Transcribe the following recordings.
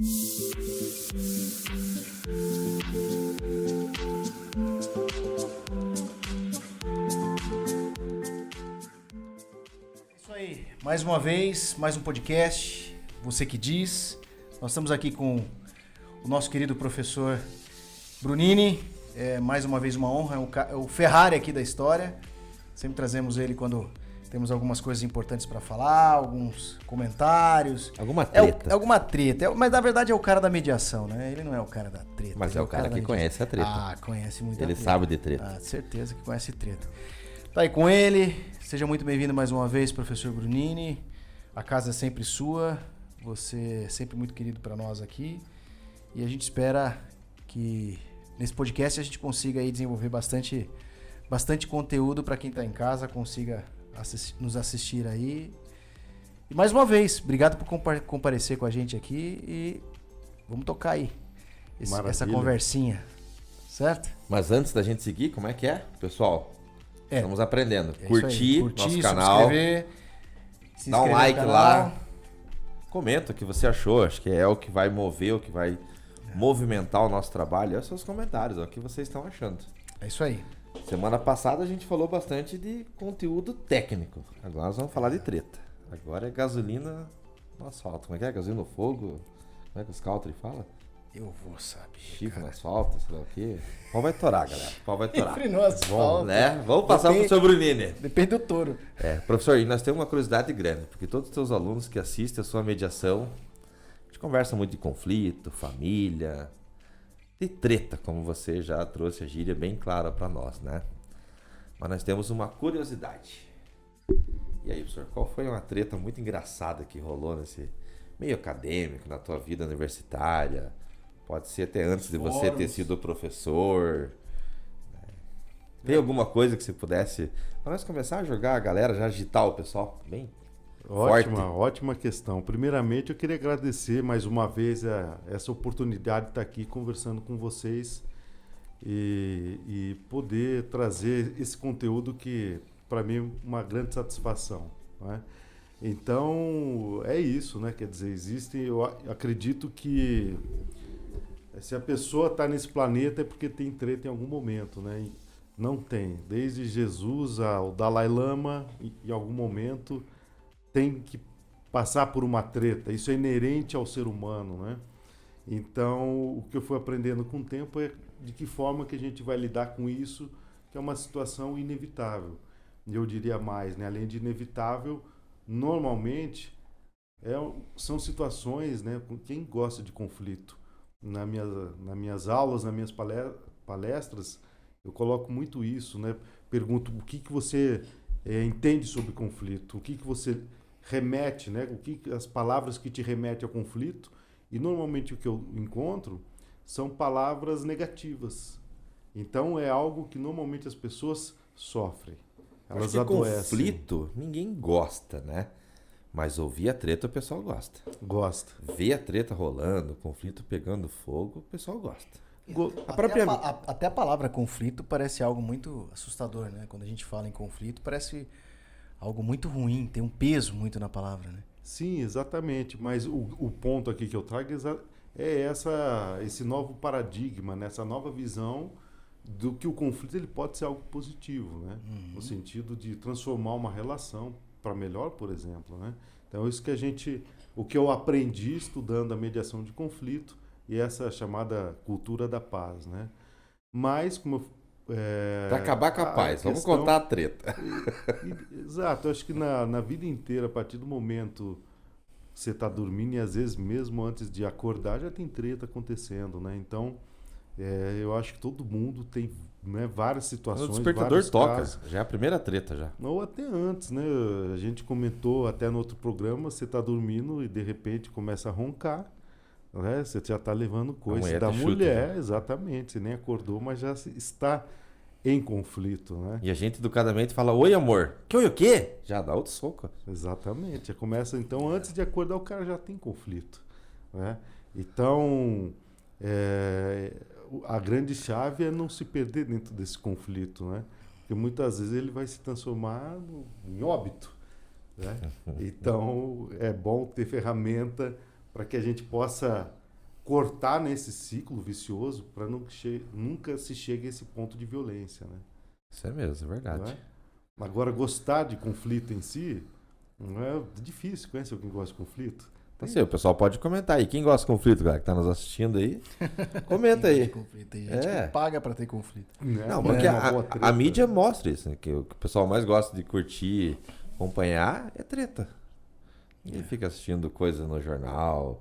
Isso aí, mais uma vez, mais um podcast, Você que Diz. Nós estamos aqui com o nosso querido professor Brunini. Mais uma vez uma honra, é o Ferrari aqui da história. Sempre trazemos ele quando temos algumas coisas importantes para falar, alguns comentários. Alguma treta. Alguma treta, mas na verdade é o cara da mediação, né? Ele não é o cara da treta. Mas é o cara que conhece a treta. Ah, conhece muito a Ele treta. sabe de treta. Ah, certeza que conhece treta. Tá aí com ele, seja muito bem-vindo mais uma vez, professor Brunini. A casa é sempre sua, você é sempre muito querido para nós aqui. E a gente espera que nesse podcast a gente consiga aí desenvolver bastante conteúdo para quem está em casa, consiga nos assistir aí. E mais uma vez, obrigado por comparecer com a gente aqui e vamos tocar aí essa conversinha, certo? Mas antes da gente seguir, como é que é? Pessoal, estamos aprendendo. Curtir nosso canal, se dá um inscrever like no canal. lá, comenta o que você achou, acho que é o que vai mover, o que vai movimentar o nosso trabalho, é os seus comentários, o que vocês estão achando. É isso aí. Semana passada a gente falou bastante de conteúdo técnico, agora nós vamos falar de treta. Agora é gasolina no asfalto, como é que é? Gasolina no fogo? Como é que os country falam? Eu vou saber. Chifre no asfalto, sei lá o quê. O pau vai torar, galera. O pau vai torar. Chifre no asfalto. Vamos passar pro seu Brunini. Depende do touro. Professor, e nós temos uma curiosidade grande, porque todos os teus alunos que assistem a sua mediação, a gente conversa muito de conflito, família, de treta, como você já trouxe a gíria bem clara para nós, né? Mas nós temos uma curiosidade. E aí, professor, qual foi uma treta muito engraçada que rolou nesse meio acadêmico, na tua vida universitária? Pode ser até antes de você ter sido professor. Tem alguma coisa que você pudesse... Para nós começar a jogar a galera, já agitar o pessoal bem forte. Ótima questão. Primeiramente, eu queria agradecer mais uma vez essa oportunidade de estar aqui conversando com vocês e poder trazer esse conteúdo que, para mim, é uma grande satisfação, né? Então, é isso, né? Quer dizer, eu acredito que se a pessoa está nesse planeta é porque tem treta em algum momento, né? E não tem. Desde Jesus ao Dalai Lama, em algum momento, tem que passar por uma treta. Isso é inerente ao ser humano, né? Então, o que eu fui aprendendo com o tempo é de que forma que a gente vai lidar com isso, que é uma situação inevitável. E eu diria mais, né? Além de inevitável, normalmente são situações, né? Quem gosta de conflito? Nas minhas aulas, nas minhas palestras, eu coloco muito isso, né? Pergunto o que você entende sobre conflito, o que você remete, né? As palavras que te remetem ao conflito, e normalmente o que eu encontro são palavras negativas. Então é algo que normalmente as pessoas sofrem, elas adoecem. Conflito ninguém gosta, né? Mas ouvir a treta o pessoal gosta. Gosta. Ver a treta rolando, o conflito pegando fogo, o pessoal gosta. Até a palavra conflito parece algo muito assustador, né? Quando a gente fala em conflito, parece algo muito ruim, tem um peso muito na palavra, né? Sim, exatamente. Mas o ponto aqui que eu trago é esse novo paradigma, né? Essa nova visão do que o conflito ele pode ser algo positivo, né? No sentido de transformar uma relação para melhor, por exemplo, né? Então isso o que eu aprendi estudando a mediação de conflito e essa chamada cultura da paz, né? Mas como para acabar com a paz, vamos contar a treta. Exato, eu acho que na vida inteira, a partir do momento que você está dormindo e às vezes mesmo antes de acordar já tem treta acontecendo, né? Então eu acho que todo mundo tem, né, várias situações. O despertador toca, já é a primeira treta já. Ou até antes, né? A gente comentou até no outro programa, você está dormindo e de repente começa a roncar, né? Você já está levando coisa da mulher, chuta, exatamente. Você nem acordou, mas já está em conflito, né? E a gente educadamente fala, oi amor, que oi o quê? Já dá outro soco. Exatamente, já começa, então antes de acordar o cara já tem conflito, né? Então a grande chave é não se perder dentro desse conflito, né? Porque muitas vezes ele vai se transformar em óbito, né? Então é bom ter ferramenta para que a gente possa cortar nesse ciclo vicioso para nunca se chegue a esse ponto de violência, né? Isso é mesmo, é Não verdade. é? Agora, gostar de conflito em si não é difícil. Conhece alguém que gosta de conflito? Assim, o pessoal pode comentar aí. Quem gosta de conflito, galera, que tá nos assistindo aí, comenta aí. Tem gente que paga pra ter conflito. Né? Não, porque É uma boa treta. a mídia mostra isso, né? Que o pessoal mais gosta de curtir, acompanhar é treta. Ninguém fica assistindo coisa no jornal.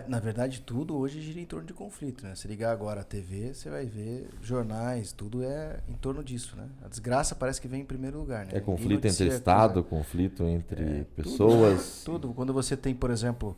Na verdade, tudo hoje gira em torno de conflito, né? Se ligar agora a TV, você vai ver jornais, tudo é em torno disso, né? A desgraça parece que vem em primeiro lugar, né? É conflito entre Noticia Estado, conflito entre tudo, pessoas. Tudo. Quando você tem, por exemplo,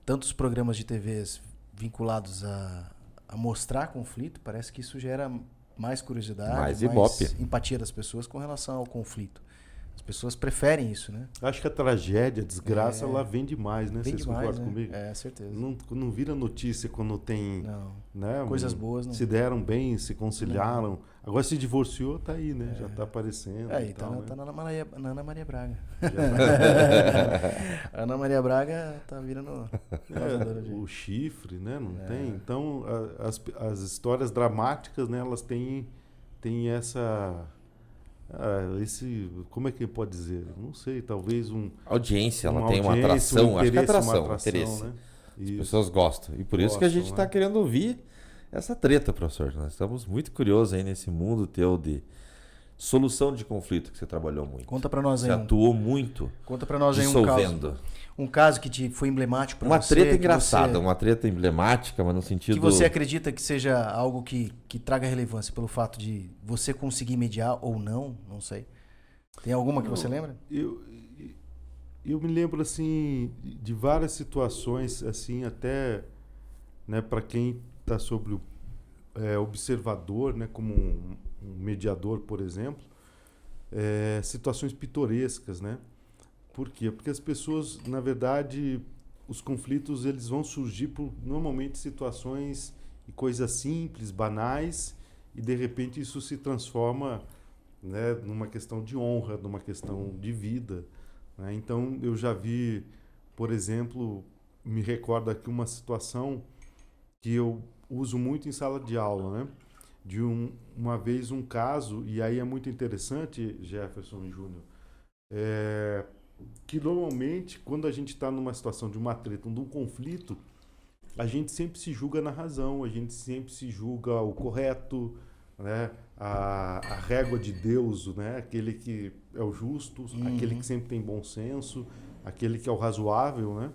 tantos programas de TVs vinculados a mostrar conflito, parece que isso gera mais curiosidade, Mais mais ibope. empatia das pessoas com relação ao conflito. As pessoas preferem isso, né? Acho que a tragédia, a desgraça, ela vem demais, né? Vem Vocês demais, concordam né? comigo? Certeza. Não vira notícia quando tem... Não. Né, Coisas boas, não. se deram bem, se conciliaram. Agora se divorciou, tá aí, né? Já tá aparecendo. Aí, e tá, tal, né? tá na Ana Maria Braga. Já tá- A Ana Maria Braga tá virando causadora de... o chifre, né? Não tem. Então, as histórias dramáticas, né? Elas têm essa... como é que pode dizer? Não sei, talvez A audiência, ela uma tem uma audiência, atração. um Acho que é interesse, atração, uma atração, interesse. né? As Isso. pessoas gostam. E por isso que a Gostam, gente está né? querendo ouvir essa treta, professor. Nós estamos muito curiosos aí nesse mundo teu de solução de conflito que você trabalhou muito. Conta pra nós Você aí atuou muito Conta pra nós aí dissolvendo. um caso que foi emblemático pra Uma você. treta que engraçada, você- uma treta emblemática, mas no sentido... Que você acredita que seja algo que traga relevância pelo fato de você conseguir mediar ou não, não sei. Tem alguma que você lembra? Eu me lembro assim de várias situações assim até, né, para quem está sobre o observador, né, como um mediador, por exemplo, situações pitorescas, né? Por quê? Porque as pessoas, na verdade, os conflitos eles vão surgir por normalmente situações e coisas simples, banais, e de repente isso se transforma, né, numa questão de honra, numa questão de vida, né? Então eu já vi, por exemplo, me recordo aqui uma situação que eu uso muito em sala de aula, né? De uma vez um caso, e aí é muito interessante, Jefferson e Júnior, que normalmente quando a gente está numa situação de uma treta, de um conflito, a gente sempre se julga na razão, a gente sempre se julga o correto, né? A régua de Deus, né? Aquele que é o justo, aquele que sempre tem bom senso, aquele que é o razoável, né?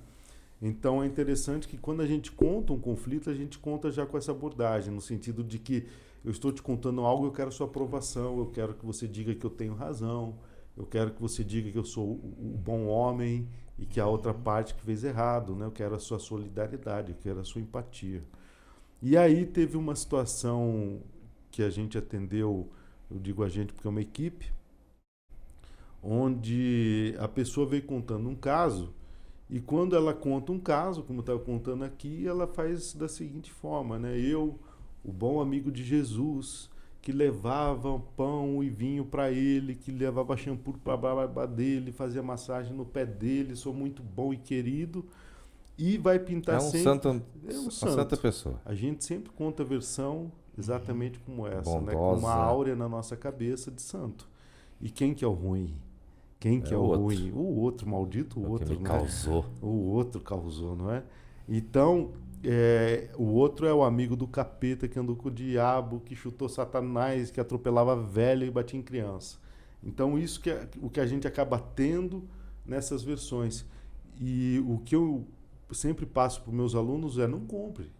Então é interessante que quando a gente conta um conflito, a gente conta já com essa abordagem, no sentido de que eu estou te contando algo, eu quero sua aprovação, eu quero que você diga que eu tenho razão, eu quero que você diga que eu sou o bom homem e que a outra parte que fez errado, né? Eu quero a sua solidariedade, eu quero a sua empatia. E aí teve uma situação que a gente atendeu, eu digo a gente porque é uma equipe, onde a pessoa veio contando um caso, e quando ela conta um caso, como eu estava contando aqui, ela faz da seguinte forma, né? Eu, o bom amigo de Jesus, que levava pão e vinho para ele, que levava shampoo para a barba dele, fazia massagem no pé dele, sou muito bom e querido, e vai pintar sempre... É um uma santo. santa pessoa. A gente sempre conta a versão exatamente como essa, né? Com Bondosa. uma áurea na nossa cabeça de santo. E quem que é o ruim? Quem que é o outro. ruim? O outro, maldito O outro, que me né? causou. O outro causou, não é? Então, o outro é o amigo do capeta que andou com o diabo, que chutou Satanás, que atropelava velho e batia em criança. Então, isso que é o que a gente acaba tendo nessas versões. E o que eu sempre passo para os meus alunos é: não compre.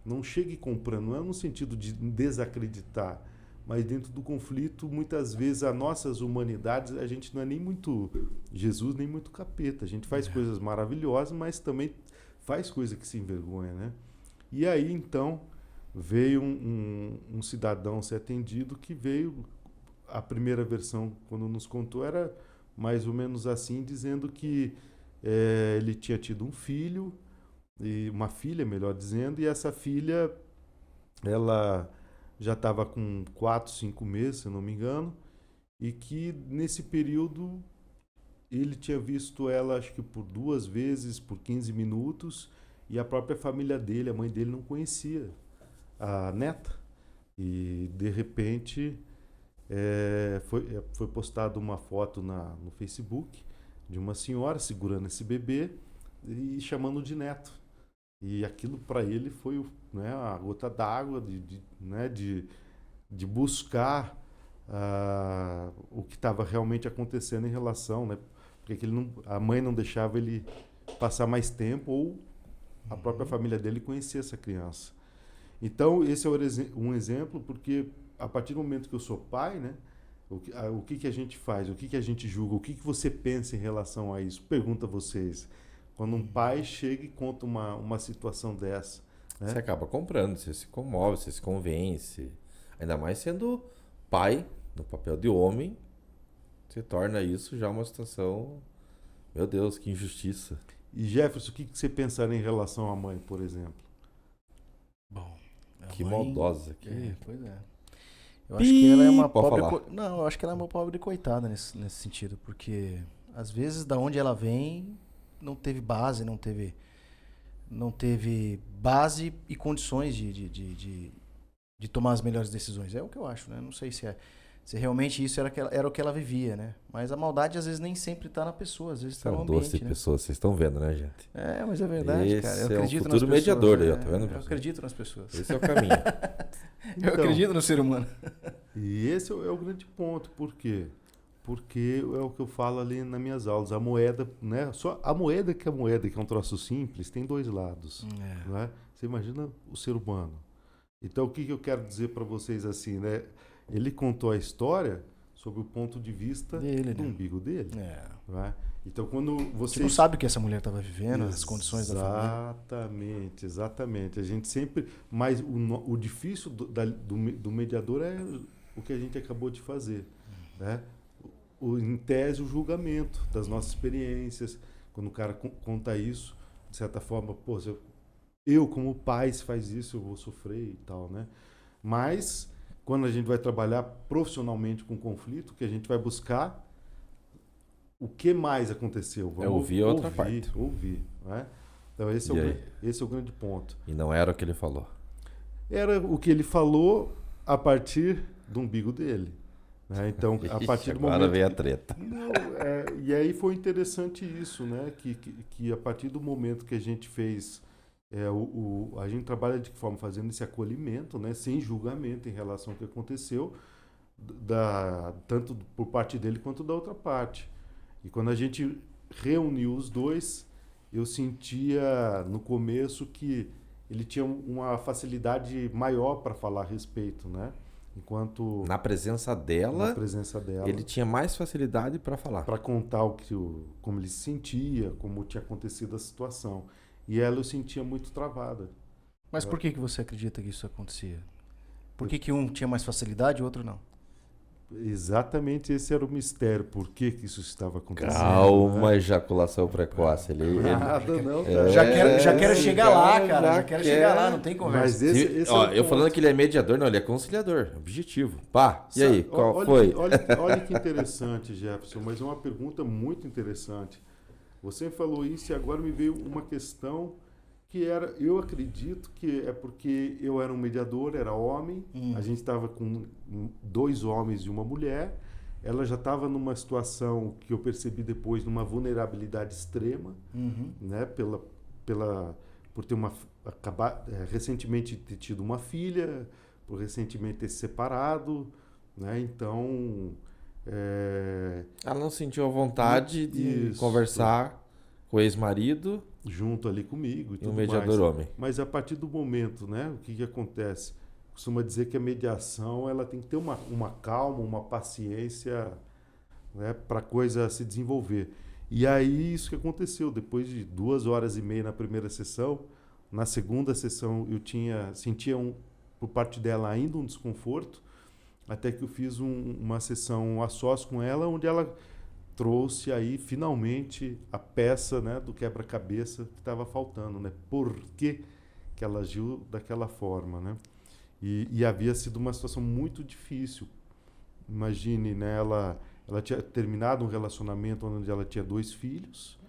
Não chegue comprando. Não é no sentido de desacreditar, mas dentro do conflito, muitas vezes, as nossas humanidades, a gente não é nem muito Jesus, nem muito capeta. A gente faz coisas maravilhosas, mas também faz coisa que se envergonha, né? E aí, então, veio um cidadão ser atendido que veio... A primeira versão, quando nos contou, era mais ou menos assim, dizendo que ele tinha tido um filho, e uma filha, melhor dizendo, e essa filha, ela já estava com 4, 5 meses, se eu não me engano, e que nesse período ele tinha visto ela, acho que por 2 vezes, por 15 minutos, e a própria família dele, a mãe dele, não conhecia a neta. E, de repente, foi postada uma foto no Facebook de uma senhora segurando esse bebê e chamando de neto. E aquilo para ele foi, né, a gota d'água de buscar o que estava realmente acontecendo em relação, né? Porque a mãe não deixava ele passar mais tempo ou a própria família dele conhecer essa criança. Então, esse é um exemplo, porque a partir do momento que eu sou pai, né, o que a gente faz, o que a gente julga, o que você pensa em relação a isso? Pergunta a vocês. Quando um pai chega e conta uma situação dessa, né? Você acaba comprando, você se comove, você se convence. Ainda mais sendo pai, no papel de homem, você torna isso já uma situação... Meu Deus, que injustiça. E Jefferson, o que você pensaria em relação à mãe, por exemplo? Bom, Que maldosa. Pois é. Eu acho que ela é uma Pode pobre... falar. Não, eu acho que ela é uma pobre coitada nesse sentido, porque às vezes da onde ela vem não teve base, não teve base e condições de tomar as melhores decisões. É o que eu acho, né? Não sei se realmente isso era o que ela vivia, né? Mas a maldade às vezes nem sempre está na pessoa, às vezes está Você é no um doce ambiente, de né? pessoas, vocês estão vendo, né, gente? É, mas é verdade, Esse cara. Eu é o acredito futuro nas pessoas, mediador aí, ó, né? tá vendo, Eu professor? acredito nas pessoas. Esse é o caminho. Eu acredito no ser humano. E esse é o grande ponto. Por quê? Porque é o que eu falo ali nas minhas aulas. A moeda, né? Só a moeda, que é um troço simples, tem dois lados. Né? Você imagina o ser humano. Então, o que eu quero dizer para vocês assim, né? Ele contou a história sob o ponto de vista Dele, do né? umbigo dele. Né? Então, quando A gente você não sabe o que essa mulher estava vivendo, as condições da família. Exatamente. A gente sempre... Mas o difícil do mediador é o que a gente acabou de fazer. Né? Em tese, o julgamento das nossas experiências. Quando o cara conta isso, de certa forma, pô, eu como pai, se faz isso, eu vou sofrer e tal, né? Mas, quando a gente vai trabalhar profissionalmente com conflito, o que a gente vai buscar... O que mais aconteceu? Vamos ouvir a outra parte. Ouvir, né? Então, esse é o grande ponto. E não era o que ele falou. Era o que ele falou a partir do umbigo dele. Né? Então, a partir do momento... Agora veio a treta. E aí foi interessante isso, né? Que a partir do momento que a gente fez... a gente trabalha de que forma? Fazendo esse acolhimento, né? Sem julgamento em relação ao que aconteceu, tanto por parte dele quanto da outra parte. E quando a gente reuniu os dois, eu sentia no começo que ele tinha uma facilidade maior para falar a respeito, né? Enquanto na presença dela, ele tinha mais facilidade para falar. Para contar como ele se sentia, como tinha acontecido a situação. E ela eu sentia muito travada. Mas por que você acredita que isso acontecia? Por que um tinha mais facilidade e o outro não? Exatamente, esse era o mistério. Por que isso estava acontecendo? Calma, né? Ejaculação precoce. Nada, não, cara. Já quero chegar lá, cara. Já quero chegar lá, não tem conversa. Mas esse eu falando que ele é mediador, não, ele é conciliador, objetivo. Pá, e aí, qual foi? Olha que interessante, Jefferson, mas é uma pergunta muito interessante. Você falou isso e agora me veio uma questão que era, eu acredito que é porque eu era um mediador, era homem, a gente estava com 2 homens e uma mulher, ela já estava numa situação que eu percebi depois, numa vulnerabilidade extrema, né, por ter recentemente ter tido uma filha, por recentemente ter se separado, né, então... Ela não sentiu a vontade de conversar com o ex-marido... junto ali comigo e tudo um mediador mais. homem. Mas a partir do momento, né, o que acontece? Costuma dizer que a mediação ela tem que ter uma calma, uma paciência, né, para a coisa se desenvolver. E aí isso que aconteceu, depois de 2h30 na primeira sessão, na segunda sessão eu sentia por parte dela ainda um desconforto, até que eu fiz uma sessão a sós com ela, onde ela trouxe aí finalmente a peça, né, do quebra-cabeça que estava faltando, né? Por que ela agiu daquela forma, né? E havia sido uma situação muito difícil. Imagine, né? Ela tinha terminado um relacionamento onde ela tinha 2 filhos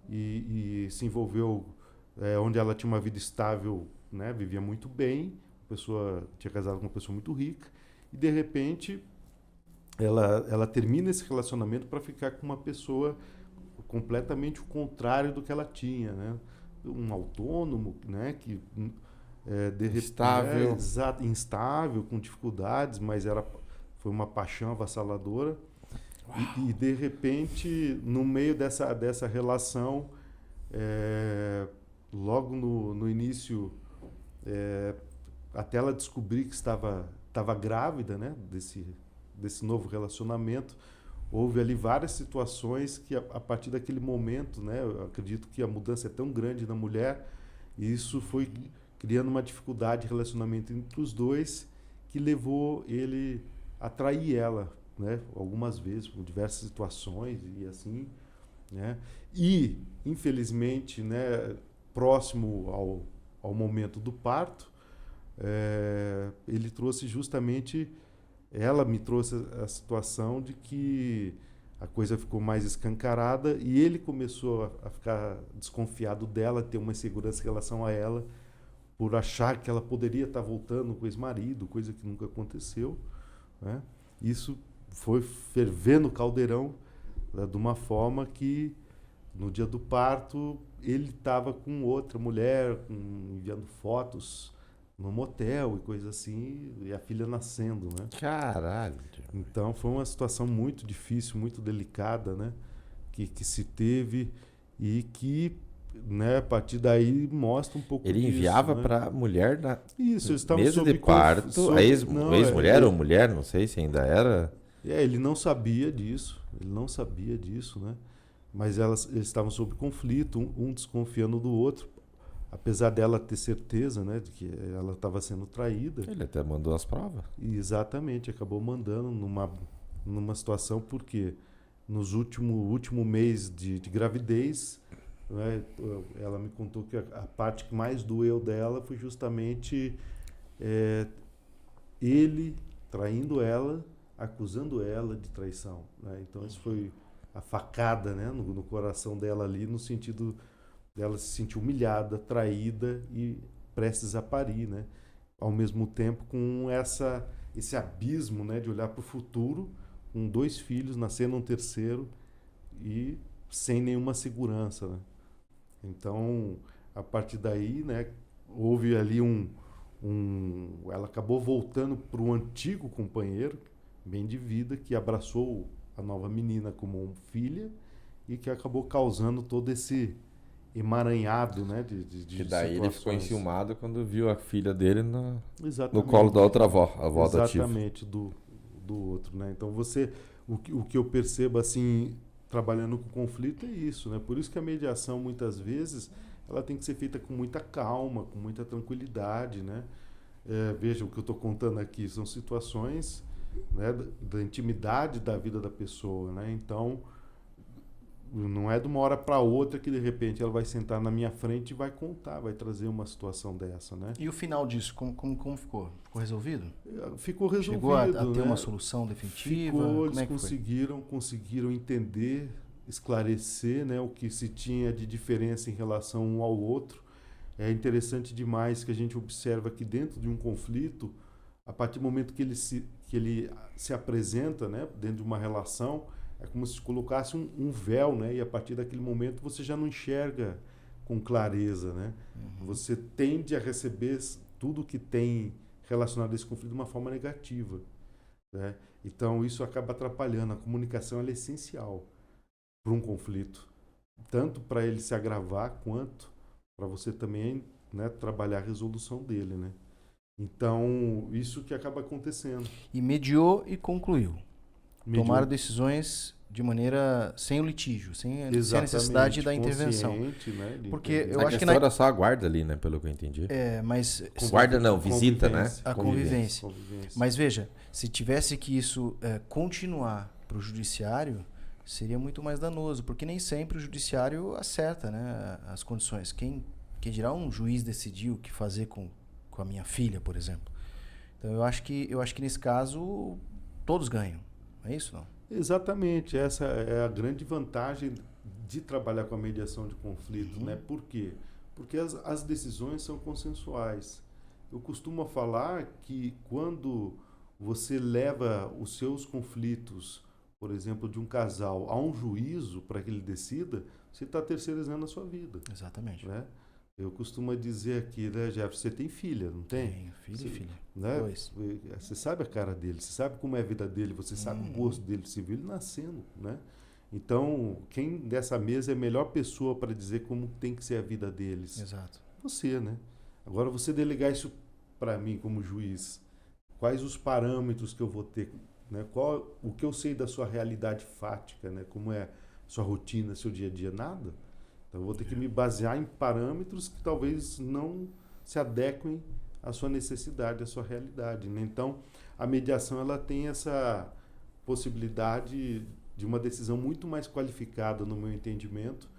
e se envolveu onde ela tinha uma vida estável, né, vivia muito bem, tinha casado com uma pessoa muito rica, e de repente ela termina esse relacionamento para ficar com uma pessoa completamente o contrário do que ela tinha, né? Um autônomo, né, que de repente, Instável. instável, com dificuldades, mas foi uma paixão avassaladora. E de repente, no meio dessa relação, logo no início, até ela descobrir que estava grávida, né, desse novo relacionamento, houve ali várias situações que a partir daquele momento, né, eu acredito que a mudança é tão grande na mulher, e isso foi criando uma dificuldade de relacionamento entre os dois, que levou ele a trair ela, né, algumas vezes, por diversas situações e assim, né, e infelizmente, né, próximo ao momento do parto, ele trouxe justamente, ela me trouxe a situação de que a coisa ficou mais escancarada e ele começou a ficar desconfiado dela, ter uma insegurança em relação a ela, por achar que ela poderia estar voltando com o ex-marido, coisa que nunca aconteceu, né? Isso foi fervendo o caldeirão, né, de uma forma que no dia do parto ele estava com outra mulher, enviando fotos no motel e coisa assim, e a filha nascendo, né? Caralho. Então foi uma situação muito difícil, muito delicada, né? Que se teve e que, né, a partir daí mostra um pouco Ele disso, enviava né? para a mulher na Isso, eles estavam mesa sob de parto, a ex-mulher ou mulher, não sei se ainda era. ele não sabia disso, né? Mas eles estavam sob conflito, um desconfiando do outro, apesar dela ter certeza, né, de que ela estava sendo traída. Ele até mandou as provas. E exatamente, acabou mandando numa situação porque nos último mês de gravidez, né, ela me contou que a parte que mais doeu dela foi justamente ele traindo ela, acusando ela de traição, né? Então isso foi a facada, né, no coração dela ali, no sentido dela se sentir humilhada, traída e prestes a parir, né? Ao mesmo tempo com esse abismo, né, de olhar para o futuro, com 2 filhos, nascendo um terceiro e sem nenhuma segurança, né? Então, a partir daí, né, houve ali ela acabou voltando para o antigo companheiro, bem de vida, que abraçou a nova menina como filha e que acabou causando todo esse emaranhado, né, de Que daí situações. ele ficou enciumado quando viu a filha dele no Exatamente. colo da outra avó, a avó adotiva. Exatamente, do outro, né? Então o que eu percebo assim, trabalhando com conflito é isso, né? Por isso que a mediação muitas vezes ela tem que ser feita com muita calma, com muita tranquilidade, né? Veja, o que eu estou contando aqui são situações, né, da intimidade da vida da pessoa, né? Então não é de uma hora para outra que de repente ela vai sentar na minha frente e vai contar, vai trazer uma situação dessa, né? E o final disso, como ficou? Ficou resolvido? Ficou resolvido. Chegou a ter né? uma solução definitiva? Ficou, Como é eles que foi? conseguiram entender, esclarecer, né, o que se tinha de diferença em relação um ao outro. É interessante demais que a gente observa que dentro de um conflito, a partir do momento que ele se apresenta, né, dentro de uma relação, é como se colocasse um véu, né, e a partir daquele momento você já não enxerga com clareza, né? Você tende a receber tudo que tem relacionado a esse conflito de uma forma negativa, né? Então isso acaba atrapalhando. A comunicação ela é essencial para um conflito, tanto para ele se agravar quanto para você também, né, trabalhar a resolução dele, né? Então isso que acaba acontecendo. E mediou e concluiu. Tomaram decisões de maneira sem o litígio, sem a necessidade da intervenção. Né, Porque eu A acho que questão era só a guarda ali, né? Pelo que eu entendi. mas Guarda não, visita, né? a convivência. Mas veja, se tivesse que isso continuar para o judiciário, seria muito mais danoso, porque nem sempre o judiciário acerta, né, as condições. Quem dirá um juiz decidir o que fazer com a minha filha, por exemplo. Então eu acho que nesse caso todos ganham. É isso, não? Exatamente, essa é a grande vantagem de trabalhar com a mediação de conflito, né? Por quê? Porque as decisões são consensuais. Eu costumo falar que quando você leva os seus conflitos, por exemplo, de um casal a um juízo para que ele decida, você está terceirizando a sua vida. Exatamente. Né? Eu costumo dizer aqui, né, Jefferson, você tem filha, não tem? Tenho, filho e filha. Né? Dois. Você sabe a cara dele, você sabe como é a vida dele, você sabe o gosto dele, você viu ele nascendo, né? Então, quem dessa mesa é a melhor pessoa para dizer como tem que ser a vida deles? Exato. Você, né? Agora, você delegar isso para mim como juiz, quais os parâmetros que eu vou ter, né? O que eu sei da sua realidade fática, né? Como é sua rotina, seu dia a dia, nada. Então, eu vou ter que me basear em parâmetros que talvez não se adequem à sua necessidade, à sua realidade, né? Então, a mediação ela tem essa possibilidade de uma decisão muito mais qualificada, no meu entendimento,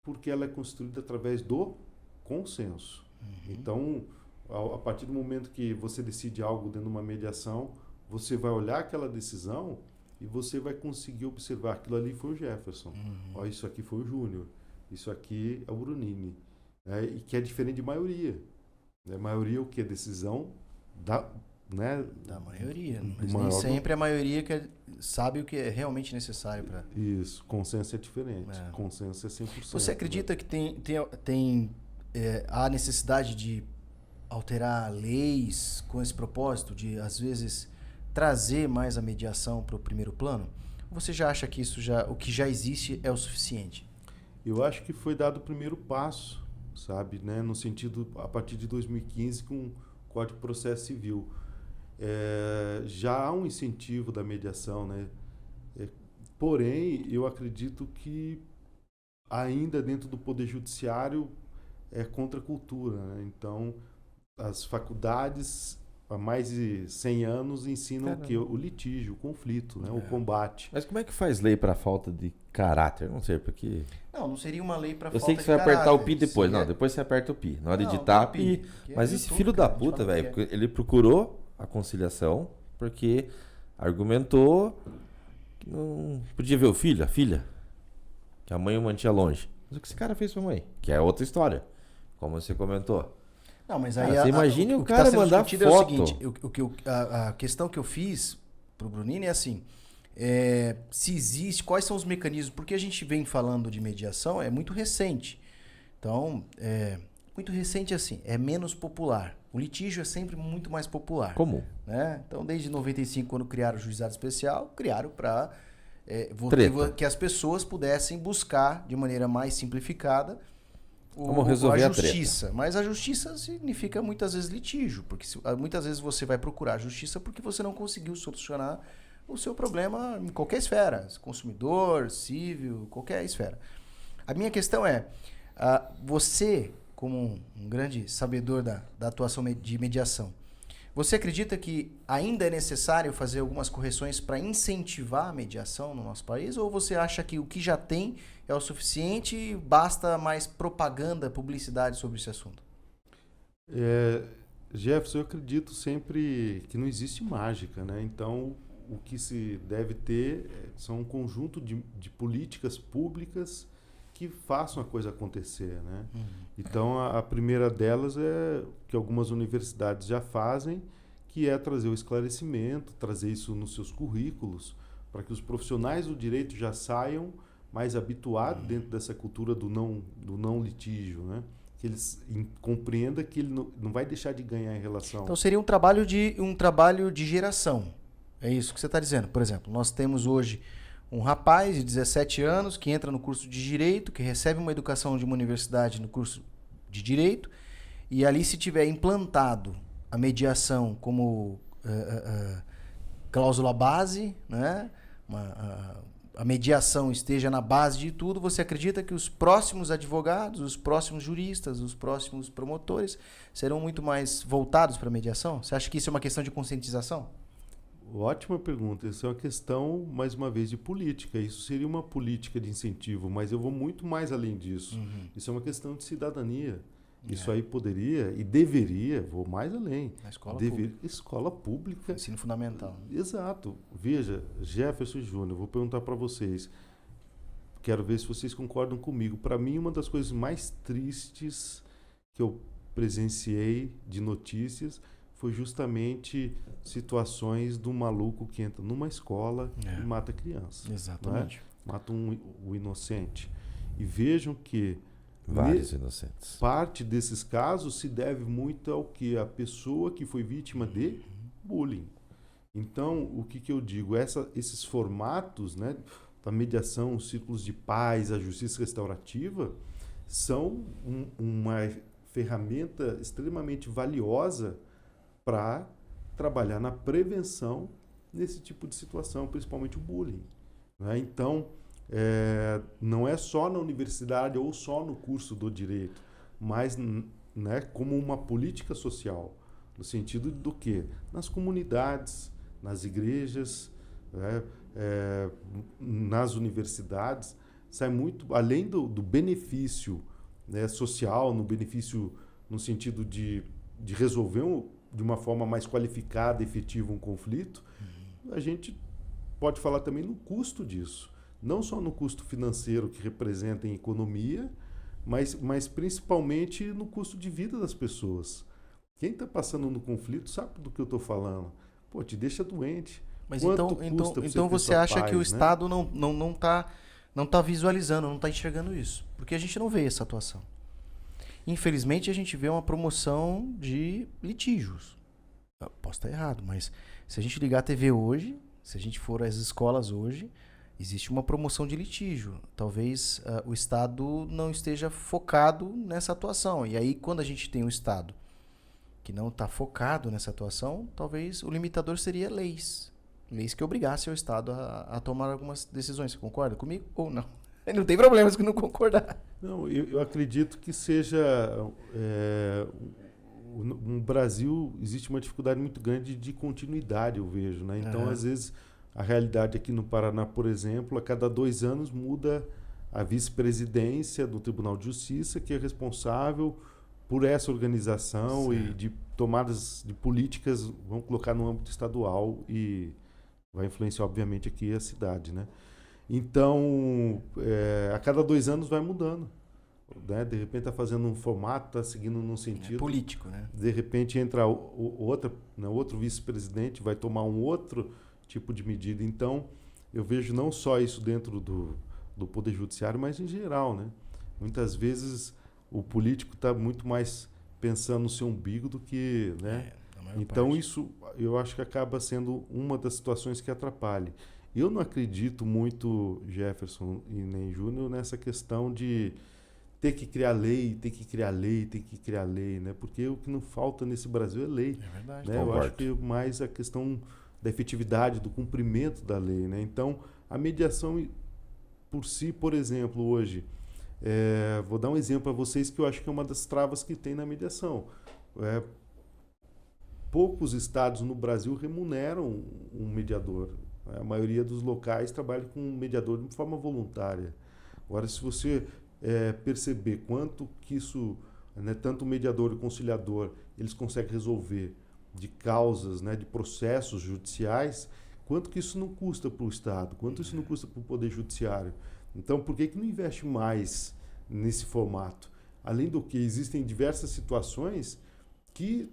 porque ela é construída através do consenso. Então, a partir do momento que você decide algo dentro de uma mediação, você vai olhar aquela decisão e você vai conseguir observar aquilo ali foi o Jefferson, ó, isso aqui foi o Júnior, isso aqui é o Brunini, né? E que é diferente de maioria. Né? Maioria é o que? Decisão da... Né? Da maioria, Do mas maior nem sempre a maioria sabe o que é realmente necessário para... Isso, consenso é diferente. É. Consenso é 100%. Você acredita que há necessidade de alterar leis com esse propósito de, às vezes, trazer mais a mediação para o primeiro plano? Ou você já acha que o que já existe é o suficiente? Eu acho que foi dado o primeiro passo, sabe, né? No sentido, a partir de 2015, com o Código de Processo Civil. Já há um incentivo da mediação, né? Porém, eu acredito que ainda dentro do Poder Judiciário é contra a cultura, né? Então, as faculdades há mais de 100 anos ensinam o litígio, o conflito, né? O combate. Mas como é que faz lei para falta de caráter? Não sei, porque... Não seria uma lei para Eu falta sei que de você vai apertar o caráter. pi depois. Seria- Não, depois você aperta o pi. Na hora de Não, digitar, do pi. pi. Mas Que é esse YouTube, filho da cara, a gente puta, fala o velho, que ele procurou a conciliação porque argumentou que não podia ver o filho, a filha, que a mãe o mantinha longe. Mas o que esse cara fez com a mãe? Que é outra história, como você comentou. Não, mas Cara, aí você imagine o que cara tá sendo mandar discutido foto. É o seguinte, a questão que eu fiz pro Brunini é assim, se existe, quais são os mecanismos, porque a gente vem falando de mediação, é muito recente. Então, muito recente assim, é menos popular. O litígio é sempre muito mais popular. Comum. Né? Então, desde 95, quando criaram o juizado especial, criaram para Treta. que as pessoas pudessem buscar de maneira mais simplificada Como resolver a a treta. justiça. Mas a justiça significa muitas vezes litígio, porque muitas vezes você vai procurar a justiça porque você não conseguiu solucionar o seu problema em qualquer esfera, consumidor, civil, qualquer esfera. A minha questão é, você, como um grande sabedor da atuação de mediação, você acredita que ainda é necessário fazer algumas correções para incentivar a mediação no nosso país? Ou você acha que o que já tem é o suficiente e basta mais propaganda, publicidade sobre esse assunto? Jefferson, eu acredito sempre que não existe mágica, né? Então, o que se deve ter são um conjunto de políticas públicas que façam a coisa acontecer, né? Então, a primeira delas é que algumas universidades já fazem, que é trazer o esclarecimento, trazer isso nos seus currículos, para que os profissionais do direito já saiam mais habituados dentro dessa cultura do não litígio, né? Que eles compreendam que ele não vai deixar de ganhar em relação... Então seria um trabalho de geração. É isso que você está dizendo. Por exemplo, nós temos hoje um rapaz de 17 anos que entra no curso de Direito, que recebe uma educação de uma universidade no curso de Direito, e ali se tiver implantado a mediação como cláusula base, né? A mediação esteja na base de tudo, você acredita que os próximos advogados, os próximos juristas, os próximos promotores serão muito mais voltados para a mediação? Você acha que isso é uma questão de conscientização? Ótima pergunta. Isso é uma questão, mais uma vez, de política. Isso seria uma política de incentivo, mas eu vou muito mais além disso. Isso é uma questão de cidadania. Isso aí poderia e deveria, vou mais além. Na escola pública. Escola pública. Ensino fundamental. Exato. Veja, Jefferson e Júnior, vou perguntar para vocês. Quero ver se vocês concordam comigo. Para mim, uma das coisas mais tristes que eu presenciei de notícias foi justamente situações do maluco que entra numa escola e mata criança. Exatamente. Mata o inocente. E vejam que Vários inocentes. parte desses casos se deve muito ao que a pessoa que foi vítima de bullying. Então, o que eu digo? Esses formatos, né, da mediação, os círculos de paz, a justiça restaurativa, são uma ferramenta extremamente valiosa para trabalhar na prevenção nesse tipo de situação, principalmente o bullying. Né? Então, não é só na universidade ou só no curso do direito, mas, né, como uma política social, no sentido do quê? Nas comunidades, nas igrejas, né, nas universidades, sai muito além do benefício, né, social, no benefício no sentido de resolver de uma forma mais qualificada e efetiva um conflito. A gente pode falar também no custo disso. Não só no custo financeiro que representa em economia, mas principalmente no custo de vida das pessoas. Quem está passando no conflito sabe do que eu estou falando. Pô, te deixa doente. Mas Quanto então custa pra então ter você sua acha paz, que o né? Estado não tá visualizando, não está enxergando isso? Porque a gente não vê essa atuação. Infelizmente, a gente vê uma promoção de litígios. Eu posso estar errado, mas se a gente ligar a TV hoje, se a gente for às escolas hoje, existe uma promoção de litígio. Talvez o Estado não esteja focado nessa atuação. E aí, quando a gente tem um Estado que não está focado nessa atuação, talvez o limitador seria leis. Leis que obrigassem o Estado a tomar algumas decisões. Você concorda comigo ou não? Não tem problema se não concordar. Não, eu acredito que seja... no Brasil existe uma dificuldade muito grande de continuidade, eu vejo. Né? Então, às vezes, a realidade aqui no Paraná, por exemplo, a cada 2 anos muda a vice-presidência do Tribunal de Justiça, que é responsável por essa organização e de tomadas de políticas, vamos colocar no âmbito estadual e vai influenciar, obviamente, aqui a cidade. Né? Então, a cada 2 anos vai mudando. Né? De repente está fazendo um formato, está seguindo num sentido. É político, né? De repente entra outro vice-presidente, vai tomar um outro tipo de medida. Então, eu vejo não só isso dentro do Poder Judiciário, mas em geral. Né? Muitas vezes o político está muito mais pensando no seu umbigo do que... Né? Então, parte. Isso eu acho que acaba sendo uma das situações que atrapalha. Eu não acredito muito, Jefferson e nem Júnior, nessa questão de ter que criar lei, né? Porque o que não falta nesse Brasil é lei. É verdade. Né? Eu acho que mais a questão da efetividade, do cumprimento da lei. Né? Então, a mediação por si, por exemplo, hoje, vou dar um exemplo para vocês que eu acho que é uma das travas que tem na mediação. Poucos estados no Brasil remuneram um mediador. A maioria dos locais trabalha com um mediador de forma voluntária. Agora, se você perceber quanto que isso, né, tanto o mediador e o conciliador, eles conseguem resolver de causas, né, de processos judiciais, quanto que isso não custa para o Estado, quanto isso não custa para o Poder Judiciário. Então, por que não investe mais nesse formato? Além do que, existem diversas situações que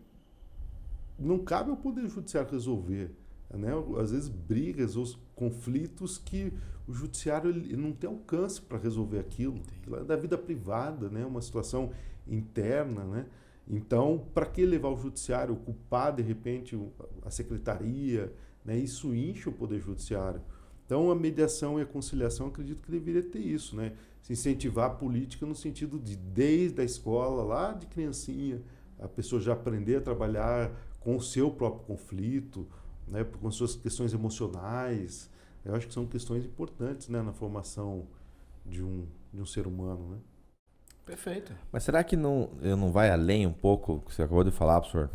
não cabe ao Poder Judiciário resolver. Né? Às vezes brigas ou conflitos que o judiciário ele não tem alcance para resolver aquilo. Aquilo é da vida privada, né? Uma situação interna. Né? Então, para que levar o judiciário, ocupar de repente a secretaria? Né? Isso incha o Poder Judiciário. Então, a mediação e a conciliação, acredito que deveria ter isso. Né? Se incentivar a política no sentido de, desde a escola, lá de criancinha, a pessoa já aprender a trabalhar com o seu próprio conflito, né, com suas questões emocionais. Eu acho que são questões importantes, né, na formação de um ser humano. Né? Perfeito. Mas será que não vai além um pouco, que você acabou de falar, professor?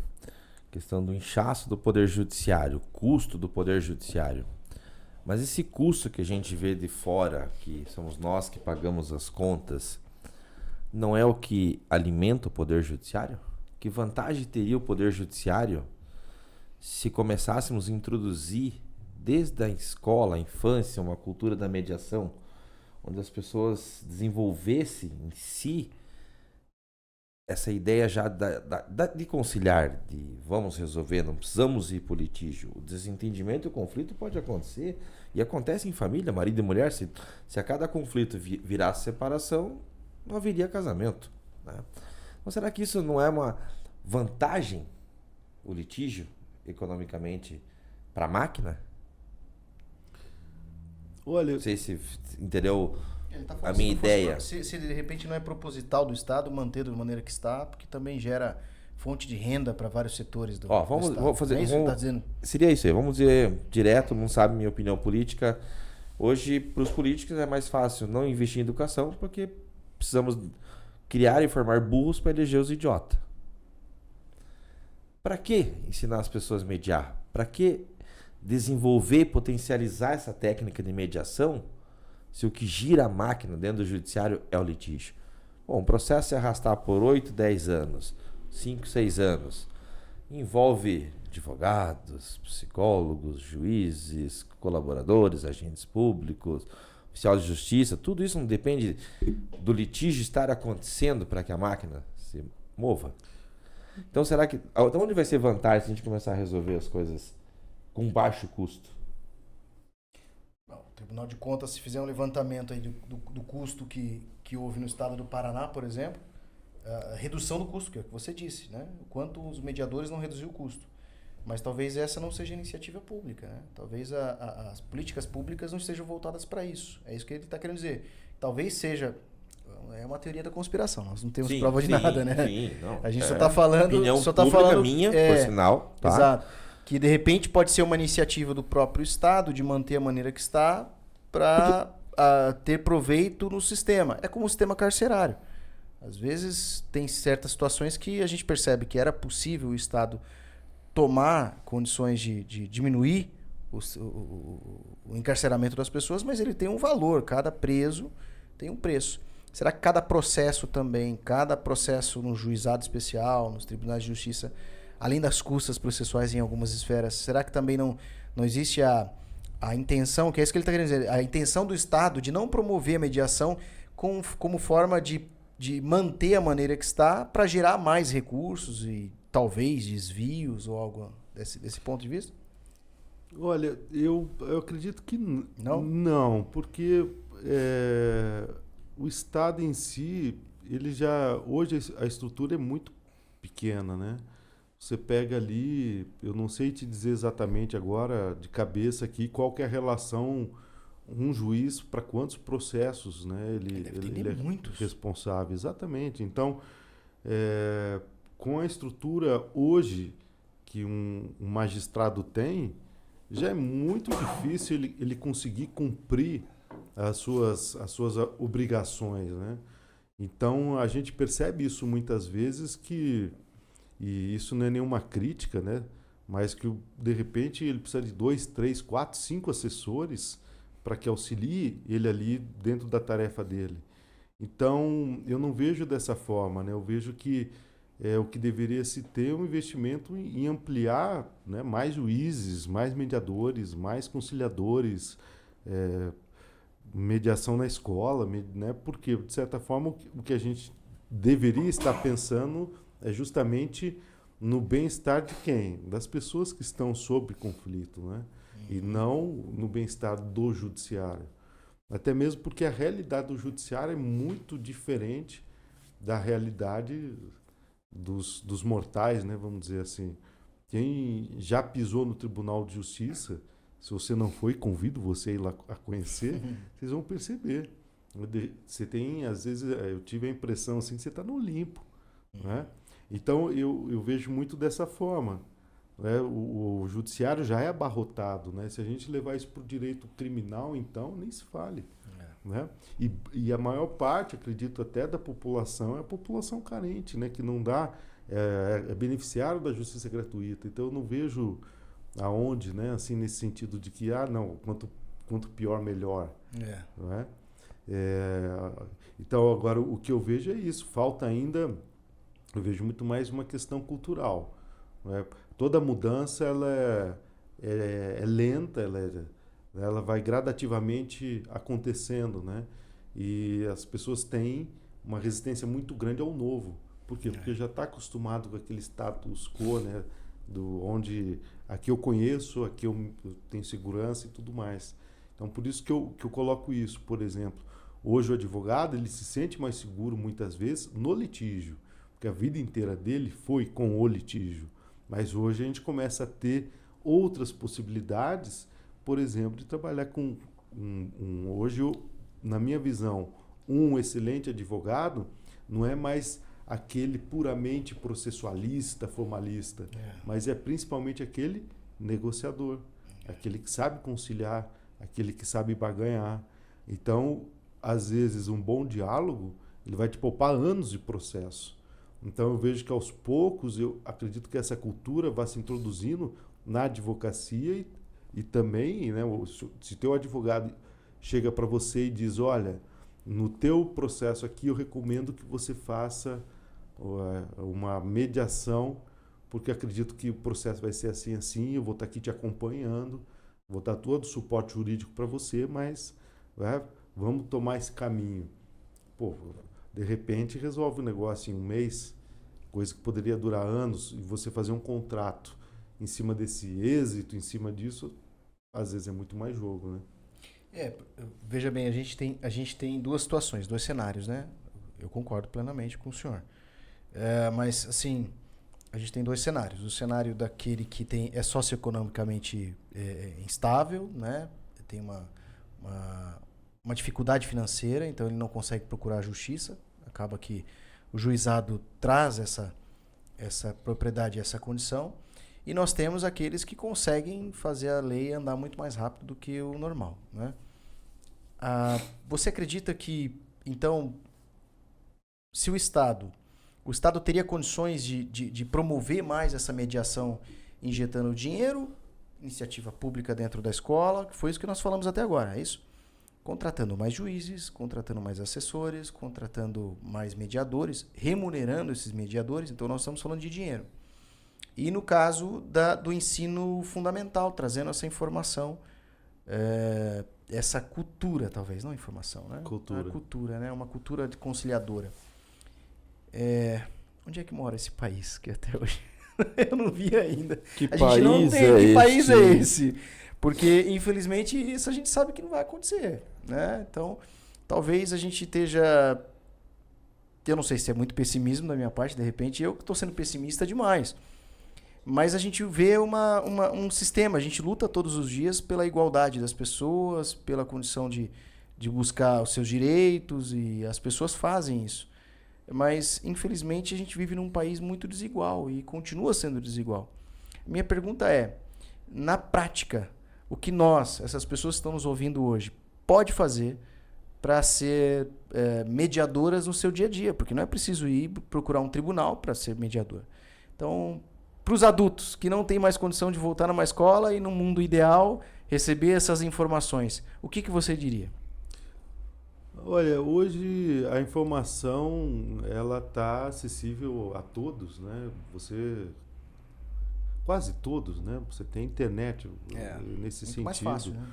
Questão do inchaço do Poder Judiciário, custo do Poder Judiciário. Mas esse custo que a gente vê de fora, que somos nós que pagamos as contas, não é o que alimenta o Poder Judiciário? Que vantagem teria o Poder Judiciário se começássemos a introduzir desde a escola, a infância, uma cultura da mediação, onde as pessoas desenvolvessem em si essa ideia já de conciliar, de vamos resolver, não precisamos ir para o litígio. O desentendimento e o conflito pode acontecer, e acontece em família, marido e mulher. Se a cada conflito virasse separação, não haveria casamento, né? Então, será que isso não é uma vantagem, o litígio, economicamente, para a máquina? Olha, Não sei se entendeu Ele tá a falando minha se não fosse ideia. se de repente não é proposital do Estado manter da maneira que está, porque também gera fonte de renda para vários setores do, Ó, do Estado. vamos fazer. É isso que está dizendo? Seria isso aí. Vamos dizer direto, não sabe minha opinião política. Hoje, para os políticos, é mais fácil não investir em educação, porque precisamos criar e formar burros para eleger os idiotas. Para que ensinar as pessoas a mediar? Para que desenvolver e potencializar essa técnica de mediação se o que gira a máquina dentro do judiciário é o litígio? Bom, o processo se arrastar por 8, 10 anos, 5, 6 anos, envolve advogados, psicólogos, juízes, colaboradores, agentes públicos, oficial de justiça. Tudo isso não depende do litígio estar acontecendo para que a máquina se mova? Então, será que... Então, onde vai ser vantagem se a gente começar a resolver as coisas com baixo custo? Bom, o Tribunal de Contas, se fizer um levantamento aí do custo que houve no estado do Paraná, por exemplo, a redução do custo, que é o que você disse, né? O quanto os mediadores não reduziram o custo. Mas talvez essa não seja iniciativa pública, né? Talvez as políticas públicas não estejam voltadas para isso. É isso que ele está querendo dizer. Talvez seja... É uma teoria da conspiração, nós não temos prova de nada, né? Sim, não. A gente só está falando... Opinião só tá pública falando, minha, por sinal. Tá? Exato. Que de repente pode ser uma iniciativa do próprio Estado de manter a maneira que está para ter proveito no sistema. É como o sistema carcerário. Às vezes tem certas situações que a gente percebe que era possível o Estado tomar condições de diminuir o encarceramento das pessoas, mas ele tem um valor. Cada preso tem um preço. Será que cada processo também, cada processo no juizado especial, nos tribunais de justiça, além das custas processuais em algumas esferas, será que também não existe a intenção, que é isso que ele está querendo dizer, a intenção do Estado de não promover a mediação como forma de manter a maneira que está para gerar mais recursos e talvez desvios ou algo desse ponto de vista? olha, eu acredito que Não? não, porque o Estado em si, ele já... Hoje a estrutura é muito pequena, né? Você pega ali, eu não sei te dizer exatamente agora, de cabeça aqui, qual que é a relação, um juiz para quantos processos, né? Ele é muitos. responsável, exatamente. Então, com a estrutura hoje que um magistrado tem, já é muito difícil ele conseguir cumprir as suas obrigações, né? Então, a gente percebe isso muitas vezes que, e isso não é nenhuma crítica, né? Mas que, de repente, ele precisa de 2, 3, 4, 5 assessores para que auxilie ele ali dentro da tarefa dele. Então, eu não vejo dessa forma, né? Eu vejo que o que deveria se ter um investimento em ampliar, né, mais juízes, mais mediadores, mais conciliadores, mediação na escola, né? Porque, de certa forma, o que a gente deveria estar pensando é justamente no bem-estar de quem? Das pessoas que estão sob conflito, né? E não no bem-estar do judiciário. Até mesmo porque a realidade do judiciário é muito diferente da realidade dos mortais, né? Vamos dizer assim. Quem já pisou no Tribunal de Justiça, se você não foi, convido você a ir lá a conhecer, vocês vão perceber. Você tem, às vezes, eu tive a impressão assim que você está no Olimpo, né? Então, eu vejo muito dessa forma, né? O judiciário já é abarrotado, né? Se a gente levar isso para o direito criminal, então, nem se fale. Né? E a maior parte, acredito até, da população é a população carente, né? Que não dá, é beneficiário da justiça gratuita. Então, eu não vejo aonde, né? Assim, nesse sentido de que, não, quanto pior, melhor. Não é? Então, agora, o que eu vejo é isso. Falta ainda... Eu vejo muito mais uma questão cultural. Né? Toda mudança ela é lenta, ela vai gradativamente acontecendo, né? E as pessoas têm uma resistência muito grande ao novo. Por quê? Porque já está acostumado com aquele status quo, né? Onde aqui eu conheço, aqui eu tenho segurança e tudo mais. Então, por isso que eu coloco isso. Por exemplo, hoje o advogado ele se sente mais seguro muitas vezes no litígio, porque a vida inteira dele foi com o litígio. Mas hoje a gente começa a ter outras possibilidades, por exemplo, de trabalhar com hoje, na minha visão, um excelente advogado não é mais aquele puramente processualista, formalista, mas é principalmente aquele negociador, aquele que sabe conciliar, aquele que sabe barganhar. Então, às vezes, um bom diálogo ele vai te poupar anos de processo. Então, eu vejo que aos poucos, eu acredito que essa cultura vai se introduzindo na advocacia e também, né, se teu advogado chega para você e diz, olha, no teu processo aqui eu recomendo que você faça uma mediação, porque acredito que o processo vai ser assim, assim, eu vou estar aqui te acompanhando, vou dar todo o suporte jurídico para você, mas vamos tomar esse caminho. Pô, de repente resolve o negócio em um mês, coisa que poderia durar anos, e você fazer um contrato em cima desse êxito, em cima disso, às vezes é muito mais jogo, né? Veja bem, a gente tem duas situações, dois cenários, né? Eu concordo plenamente com o senhor. Mas, assim, a gente tem dois cenários. O cenário daquele que é socioeconomicamente instável, né? Tem uma dificuldade financeira, então ele não consegue procurar a justiça. Acaba que o juizado traz essa propriedade, essa condição. E nós temos aqueles que conseguem fazer a lei andar muito mais rápido do que o normal, né? Você acredita que, então, se o Estado teria condições de promover mais essa mediação injetando dinheiro, iniciativa pública dentro da escola, que foi isso que nós falamos até agora, é isso? Contratando mais juízes, contratando mais assessores, contratando mais mediadores, remunerando esses mediadores, então nós estamos falando de dinheiro. E no caso do ensino fundamental, trazendo essa informação, essa cultura, talvez, não informação, né? Cultura. A cultura, né? Uma cultura conciliadora. Onde é que mora esse país que até hoje eu não vi ainda? Que país é esse? Porque, infelizmente, isso a gente sabe que não vai acontecer, né? Então, talvez a gente esteja... Eu não sei se é muito pessimismo da minha parte, de repente eu estou sendo pessimista demais. Mas a gente vê um sistema, a gente luta todos os dias pela igualdade das pessoas, pela condição de buscar os seus direitos, e as pessoas fazem isso. Mas, infelizmente, a gente vive num país muito desigual e continua sendo desigual. Minha pergunta é, na prática, o que essas pessoas que estão nos ouvindo hoje, pode fazer para ser mediadoras no seu dia a dia? Porque não é preciso ir procurar um tribunal para ser mediador. Então, para os adultos que não têm mais condição de voltar numa escola e, no mundo ideal, receber essas informações, o que você diria? Olha, hoje a informação ela está acessível a todos, né? Quase todos, né? Você tem internet nesse sentido. Mais fácil, né?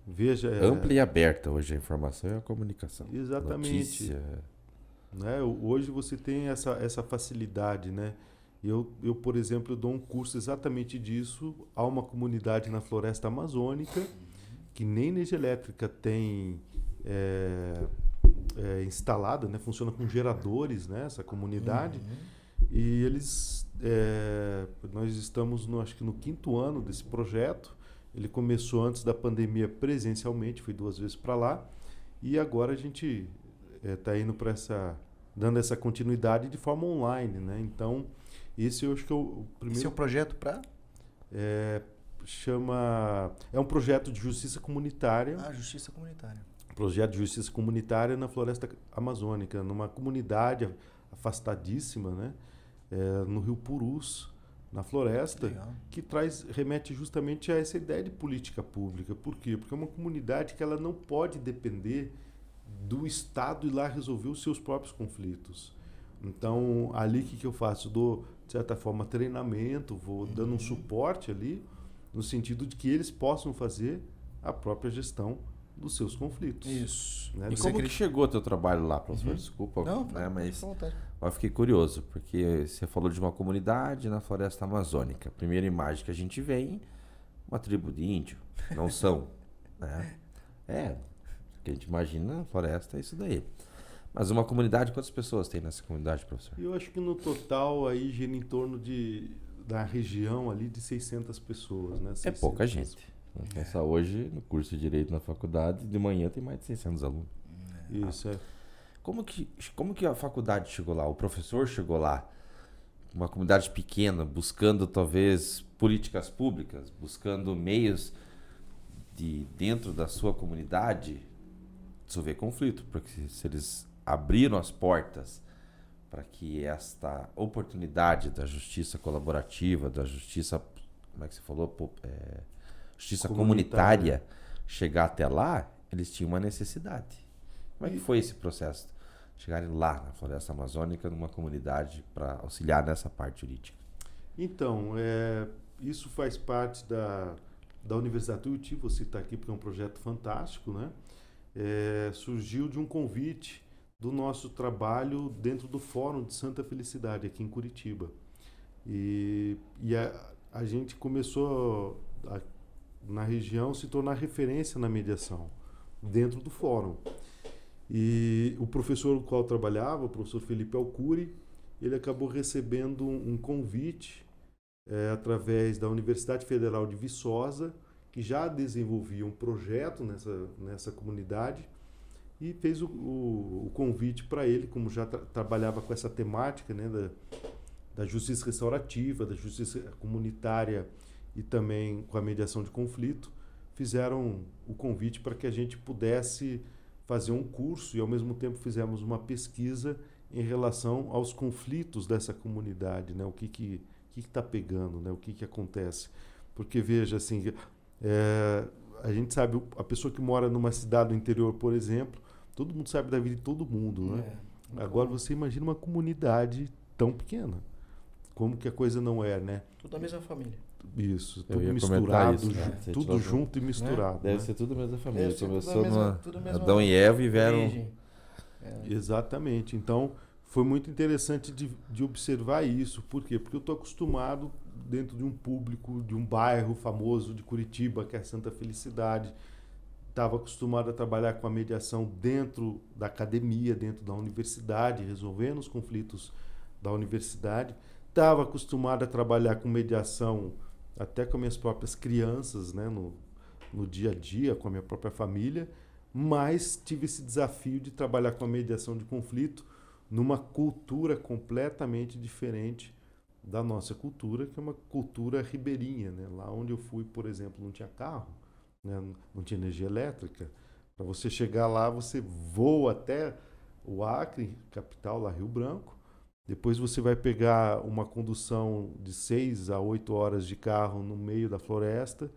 Veja, ampla e aberta hoje a informação e a comunicação. Exatamente. Notícia. Né? Hoje você tem essa facilidade, né? Eu, por exemplo, dou um curso exatamente disso a uma comunidade na floresta amazônica que nem energia elétrica tem instalada, né? Funciona com geradores, né? Essa comunidade. E eles... nós estamos, acho que no 5º ano desse projeto. Ele começou antes da pandemia presencialmente, fui 2 vezes para lá. E agora a gente está indo para dando essa continuidade de forma online, né? Então... Esse eu acho que é o primeiro... Esse é o projeto para? É um projeto de justiça comunitária. Justiça comunitária. Projeto de justiça comunitária na floresta amazônica, numa comunidade afastadíssima, né? No Rio Purus, na floresta, que remete justamente a essa ideia de política pública. Por quê? Porque é uma comunidade que ela não pode depender do Estado ir lá resolver os seus próprios conflitos. Então, ali o que eu faço? Dou, de certa forma, treinamento, vou dando um suporte ali, no sentido de que eles possam fazer a própria gestão dos seus conflitos. Isso. Né? E como que chegou o teu trabalho lá, professor? Desculpa, Não, né, mas fica à vontade. eu fiquei curioso, porque você falou de uma comunidade na floresta amazônica. A primeira imagem que a gente vê, uma tribo de índio. Não são, né? O que a gente imagina na floresta é isso daí. Mas uma comunidade, quantas pessoas tem nessa comunidade, professor? Eu acho que no total aí gira em torno da região ali de 600 pessoas, né? 600 pouca gente. Vamos pensar hoje no curso de Direito na faculdade, de manhã tem mais de 600 alunos. Isso, Como que a faculdade chegou lá? O professor chegou lá? Uma comunidade pequena, buscando talvez políticas públicas, buscando meios de dentro da sua comunidade resolver conflito, porque se eles abriram as portas para que esta oportunidade da justiça colaborativa, da justiça, como é que você falou, justiça comunitária chegar até lá, eles tinham uma necessidade. Como é que foi esse processo? Chegarem lá na Floresta Amazônica, numa comunidade, para auxiliar nessa parte jurídica? Então, isso faz parte da Universidade Tuiuti, vou citar aqui porque é um projeto fantástico, né? Surgiu de um convite do nosso trabalho dentro do Fórum de Santa Felicidade, aqui em Curitiba. E a gente começou, na região, se tornar referência na mediação, dentro do Fórum. E o professor com o qual eu trabalhava, o professor Felipe Alcuri, ele acabou recebendo um convite através da Universidade Federal de Viçosa, que já desenvolvia um projeto nessa comunidade, e fez o convite para ele, como já trabalhava com essa temática, né, da justiça restaurativa, da justiça comunitária e também com a mediação de conflito, fizeram o convite para que a gente pudesse fazer um curso e, ao mesmo tempo, fizemos uma pesquisa em relação aos conflitos dessa comunidade, né? O que está pegando, né? O que acontece. Porque, veja, assim, a gente sabe, a pessoa que mora numa cidade do interior, por exemplo, todo mundo sabe da vida de todo mundo, né? Agora, você imagina uma comunidade tão pequena. Como que a coisa não é, né? Tudo da mesma família. Isso, Eu tudo ia misturado, comentar isso, né? tudo junto e misturado. Deve né? ser tudo a mesma família. Deve ser tudo Começou da mesma- no tudo a mesma Adão e Eva e vieram... origem. Exatamente. Então, foi muito interessante de observar isso. Por quê? Porque eu estou acostumado dentro de um público, de um bairro famoso de Curitiba, que é Santa Felicidade. Estava acostumado a trabalhar com a mediação dentro da academia, dentro da universidade, resolvendo os conflitos da universidade. Estava acostumado a trabalhar com mediação até com minhas próprias crianças, né, no dia a dia, com a minha própria família, mas tive esse desafio de trabalhar com a mediação de conflito numa cultura completamente diferente da nossa cultura, que é uma cultura ribeirinha, né? Lá onde eu fui, por exemplo, não tinha carro, né? Não tinha energia elétrica. Para você chegar lá, você voa até o Acre, capital, lá Rio Branco. Depois você vai pegar uma condução de 6 a 8 horas de carro no meio da floresta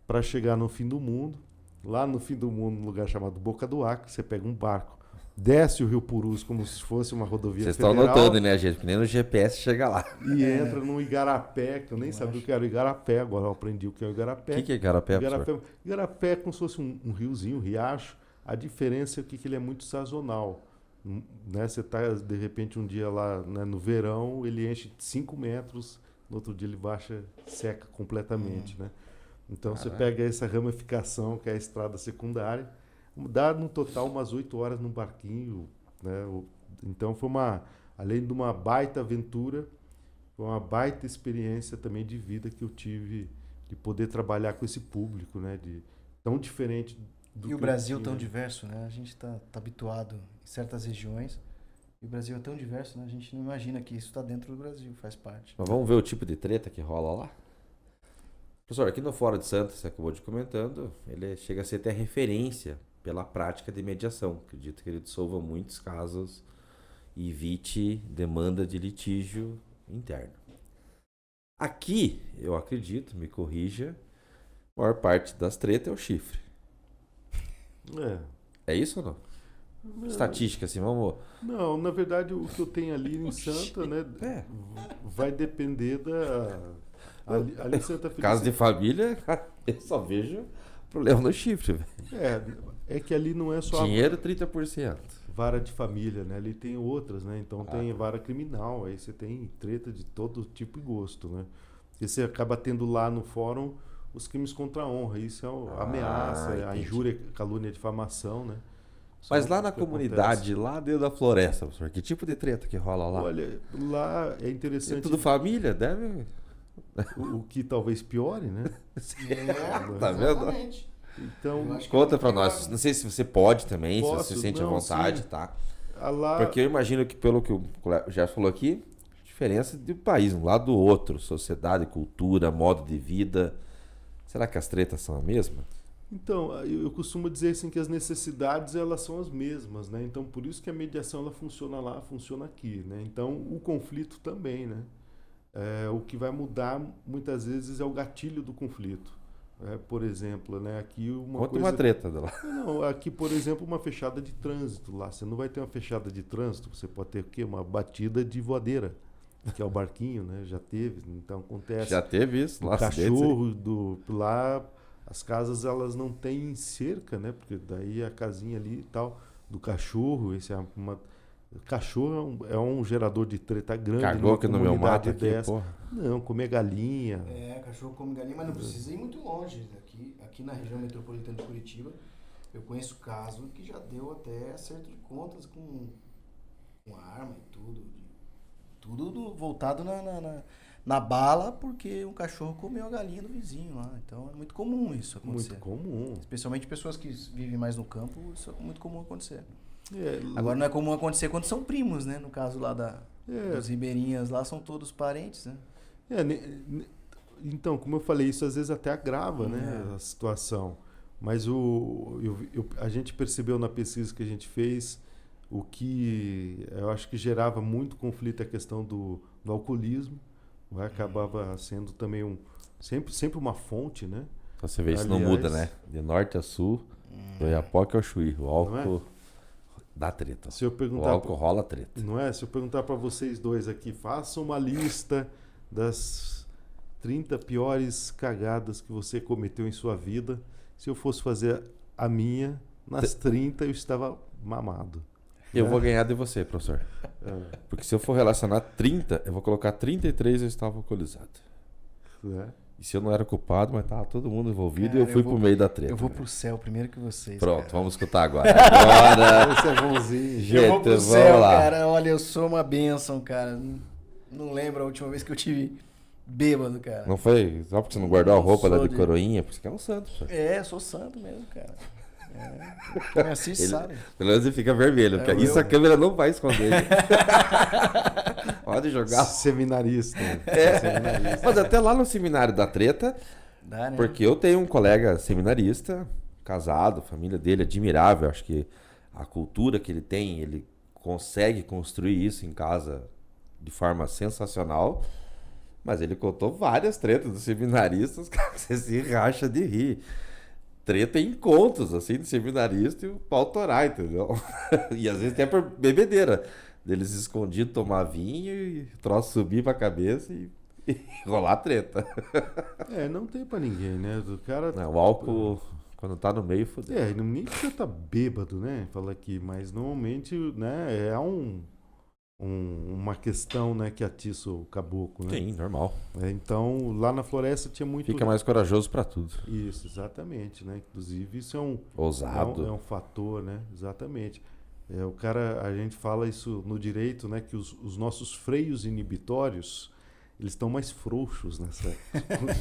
para chegar no fim do mundo. Lá no fim do mundo, num lugar chamado Boca do Acre, você pega um barco, desce o Rio Purus como se fosse uma rodovia Vocês federal. estão notando, né, gente? Porque nem no GPS chega lá. E entra num igarapé, que eu nem sabia o que era o igarapé, agora eu aprendi o que é o igarapé. O que é igarapé, professor? Igarapé é como se fosse um riozinho, um riacho. A diferença é que ele é muito sazonal. Né? Você está, de repente, um dia lá, né, no verão, ele enche 5 metros, no outro dia ele baixa, seca completamente. Né? Então você pega essa ramificação, que é a estrada secundária, dá no total umas 8 horas num barquinho. Né? Então foi além de uma baita aventura, foi uma baita experiência também de vida que eu tive, de poder trabalhar com esse público, né? Tão diferente do E o que Brasil eu tão tinha. diverso, né? A gente tá habituado em certas regiões. E o Brasil é tão diverso, né? A gente não imagina que isso está dentro do Brasil, faz parte. Mas vamos ver o tipo de treta que rola lá? Professor, aqui no Fórum de Santos, você acabou de comentando, ele chega a ser até referência pela prática de mediação. Acredito que ele dissolva muitos casos e evite demanda de litígio interno. Aqui, eu acredito, me corrija, a maior parte das tretas é o chifre. É isso ou não? Estatística, assim, vamos... Não, na verdade, o que eu tenho ali em Santa, né, vai depender ali em Santa Felicidade. Caso de família, eu só vejo Problema no chifre, velho. É que ali não é só Dinheiro, 30%. vara de família, né? Ali tem outras, né? Então tem vara criminal, aí você tem treta de todo tipo e gosto, né? E você acaba tendo lá no fórum os crimes contra a honra. Isso é a ameaça, a entendi. injúria, calúnia, difamação, né? Mas São lá na o que comunidade, lá dentro da floresta, professor, que tipo de treta que rola lá? Olha, lá é É interessante tudo família? Deve... o que talvez piore, né? Tá vendo? Exatamente. Então, Eu acho que Conta é pra muito nós. pior. Não sei se você pode também, se Posso, você sente à não, vontade, sim. tá? lá Porque eu imagino que, pelo que o já falou aqui, diferença de um país, um lado do outro, sociedade, cultura, modo de vida. Será que as tretas são a mesma? Então, eu costumo dizer assim que as necessidades elas são as mesmas, né? Então, por isso que a mediação ela funciona lá, funciona aqui, né? Então, o conflito também, né? O que vai mudar muitas vezes é o gatilho do conflito. Por exemplo, né? Aqui Conta uma treta dela. Não, aqui, por exemplo, uma fechada de trânsito lá. Você não vai ter uma fechada de trânsito, você pode ter o quê? Uma batida de voadeira, que é o barquinho, né? Já teve, então acontece. Já teve isso lá? O cachorro lá, as casas elas não têm cerca, né? Porque daí a casinha ali e tal do cachorro, cachorro é um gerador de treta grande. Cagou numa aqui no meu comunidade mato aqui, dessa. porra. Não, comer galinha. Cachorro come galinha, mas não precisa ir muito longe. Aqui na região metropolitana de Curitiba, eu conheço caso que já deu até acerto de contas com arma e tudo. Tudo voltado na bala, porque um cachorro comeu a galinha do vizinho lá. Então é muito comum isso acontecer. Muito comum. Especialmente pessoas que vivem mais no campo, isso é muito comum acontecer. É, Agora não é comum acontecer quando são primos, né? No caso lá É. dos ribeirinhas lá, são todos parentes, né? Então, como eu falei, isso às vezes até agrava, né, a situação. Mas a gente percebeu na pesquisa que a gente fez o que eu acho que gerava muito conflito é a questão do alcoolismo. Acabava sendo também sempre uma fonte, né? Então você vê, isso não Aliás, muda, né? De norte a sul, do Oiapoque ao Chuí. O álcool dá treta. Se eu O perguntar álcool rola treta. Não é? Se eu perguntar para vocês dois aqui, façam uma lista das 30 piores cagadas que você cometeu em sua vida. Se eu fosse fazer a minha, nas 30 eu estava mamado. Eu vou ganhar de você, professor. Porque se eu for relacionar 30, eu vou colocar 33 eu estava alcoolizado. Né? E se eu não era culpado, mas tava todo mundo envolvido Cara, e eu fui pro meio da treta. Eu vou né? pro céu primeiro que vocês. Pronto, cara. vamos escutar agora. Agora, Esse é bonzinho. gente, Eu vou pro vamos céu, lá. cara. Olha, eu sou uma bênção, cara. Não lembro a última vez que eu tive bêbado, cara. Não foi só porque você não guardou a roupa lá Sou de coroinha, porque você é um santo. Professor. Sou santo mesmo, cara. Quem me assiste sabe. Pelo menos ele fica vermelho, porque isso a câmera não vai esconder. Pode jogar. Seminarista. É. Mas até lá no seminário da treta, Dá, né? porque eu tenho um colega seminarista, casado, família dele admirável, acho que a cultura que ele tem, ele consegue construir isso em casa de forma sensacional, mas ele contou várias tretas dos seminaristas, cara, você se racha de rir. Treta em encontros, assim, do seminarista e o pau torar, entendeu? E às vezes até por bebedeira. Deles escondidos tomar vinho e o troço subir pra cabeça e rolar treta. Não tem pra ninguém, né? O cara. Não, o álcool, quando tá no meio, fodeu. Nem precisa estar bêbado, né? Fala aqui, mas normalmente, né? Uma questão, né, que atiça o caboclo, né? Sim, normal. Então, lá na floresta tinha muito. Fica mais corajoso pra tudo. Isso, exatamente, né? Inclusive, isso é um Ousado. fator, né? Exatamente. A gente fala isso no direito, né? Que os nossos freios inibitórios, eles estão mais frouxos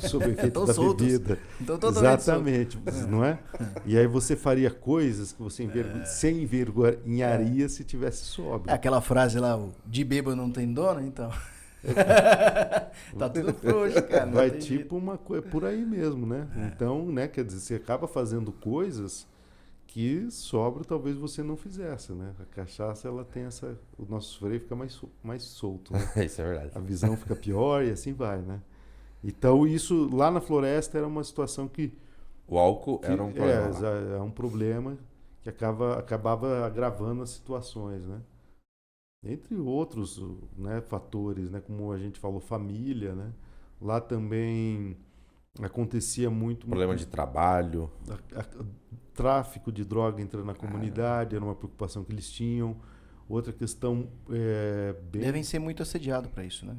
sob o efeito da soltos. bebida. Então, totalmente Exatamente, não é? E aí você faria coisas que você se envergonharia se tivesse sóbrio. Aquela frase lá, o de bêbado não tem dono, então. Tá tudo frouxo, cara. Vai tipo uma coisa por aí mesmo, né? Então, né, quer dizer, você acaba fazendo coisas que sóbrio talvez você não fizesse, né? A cachaça, ela tem o nosso freio fica mais solto, né? Isso é verdade. A visão fica pior e assim vai, né? Então, isso lá na floresta era uma situação que O álcool era um problema. é um problema que acabava agravando as situações, né? Entre outros, né, fatores, né, como a gente falou, família, né? Lá também acontecia muito... Problema de trabalho. Tráfico de droga entrando na comunidade, era uma preocupação que eles tinham. Outra questão Devem ser muito assediados para isso, né?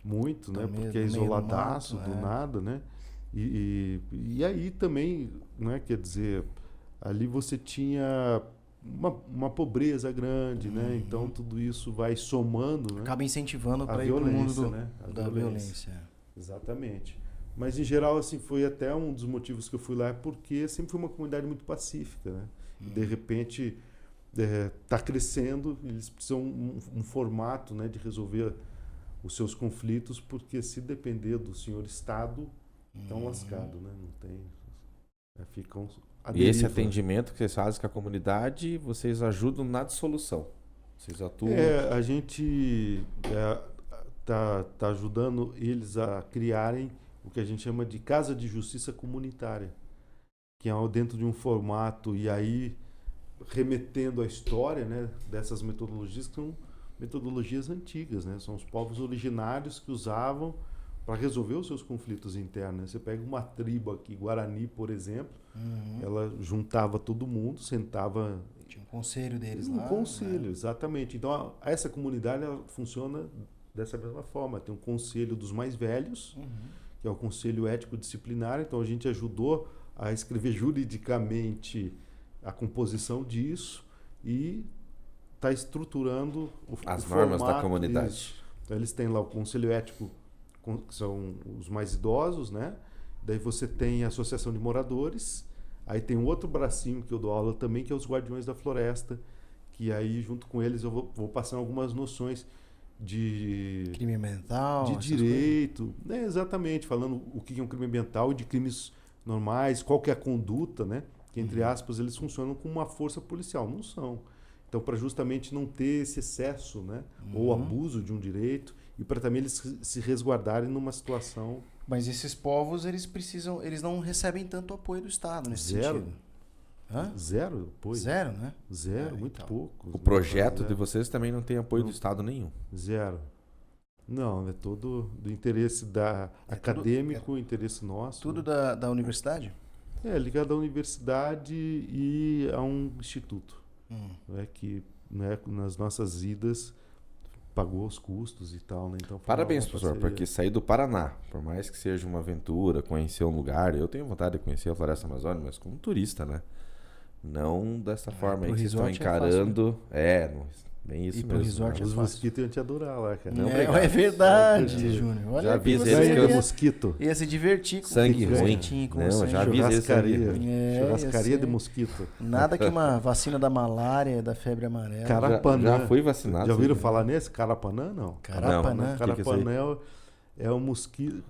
Muito, né? Também, Porque é no meio do isoladaço mato, do nada, né? E aí também, né? Quer dizer, ali você tinha uma pobreza grande, né? Então tudo isso vai somando, né? Acaba incentivando A para ir pro mundo violência, né? A da violência. Exatamente. Mas em geral, assim, foi até um dos motivos que eu fui lá, porque sempre foi uma comunidade muito pacífica, né? E de repente está crescendo, eles precisam um formato, né, de resolver os seus conflitos, porque se depender do senhor Estado, estão lascados, né? Não tem. Ficam à E esse deriva. atendimento que vocês fazem com a comunidade, vocês ajudam na dissolução. Vocês atuam. A gente tá ajudando eles a criarem o que a gente chama de Casa de Justiça Comunitária, que é dentro de um formato, e aí remetendo à história, né, dessas metodologias, que são metodologias antigas, né? São os povos originários que usavam para resolver os seus conflitos internos. Você pega uma tribo aqui, Guarani, por exemplo, ela juntava todo mundo, sentava... Tinha um conselho deles lá. Um conselho, exatamente. Então, essa comunidade ela funciona dessa mesma forma. Tem um conselho dos mais velhos, que é o Conselho Ético Disciplinar. Então, a gente ajudou a escrever juridicamente a composição disso e está estruturando As o normas formato, da comunidade. Isso. Então, eles têm lá o Conselho Ético, que são os mais idosos, né? Daí você tem a Associação de Moradores, aí tem um outro bracinho que eu dou aula também, que é os Guardiões da Floresta, que aí junto com eles eu vou passando algumas noções de crime ambiental, de direito, né? Exatamente, falando o que é um crime ambiental e de crimes normais, qual que é a conduta, né? Que entre aspas eles funcionam como uma força policial, não são. Então, para justamente não ter esse excesso, né? Ou abuso de um direito, e para também eles se resguardarem numa situação... Mas esses povos, eles não recebem tanto apoio do Estado nesse Zero. sentido. Hã? Zero apoio. Zero, né? Zero, muito então. pouco. O projeto de vocês também não tem apoio do Estado nenhum. Zero. Não, é todo do interesse acadêmico, interesse nosso. Tudo né? da universidade? Ligado à universidade e a um instituto. Que, né, nas nossas idas pagou os custos e tal, né? Então, Parabéns, professor, porque sair do Paraná, por mais que seja uma aventura, conhecer um lugar, eu tenho vontade de conhecer a Floresta Amazônica, mas como turista, né? Não dessa forma aí que vocês estão encarando. Bem isso e mesmo. pro resort Os mosquitos iam te adorar lá, cara. Não, é verdade, Júnior. Olha, já avisei Sangue eles de mosquito. ia se divertir com Sangue o ruim. mosquitinho, com Não, sangue. já avisei eles. Churrascaria. Churrascaria ia de ser. mosquito. Nada que uma vacina da malária, da febre amarela. Carapanã. Já fui vacinado. Já ouviram sim. falar nesse? Carapanã, não. Carapanã. Não, que é isso aí? Carapanã é o mosquito,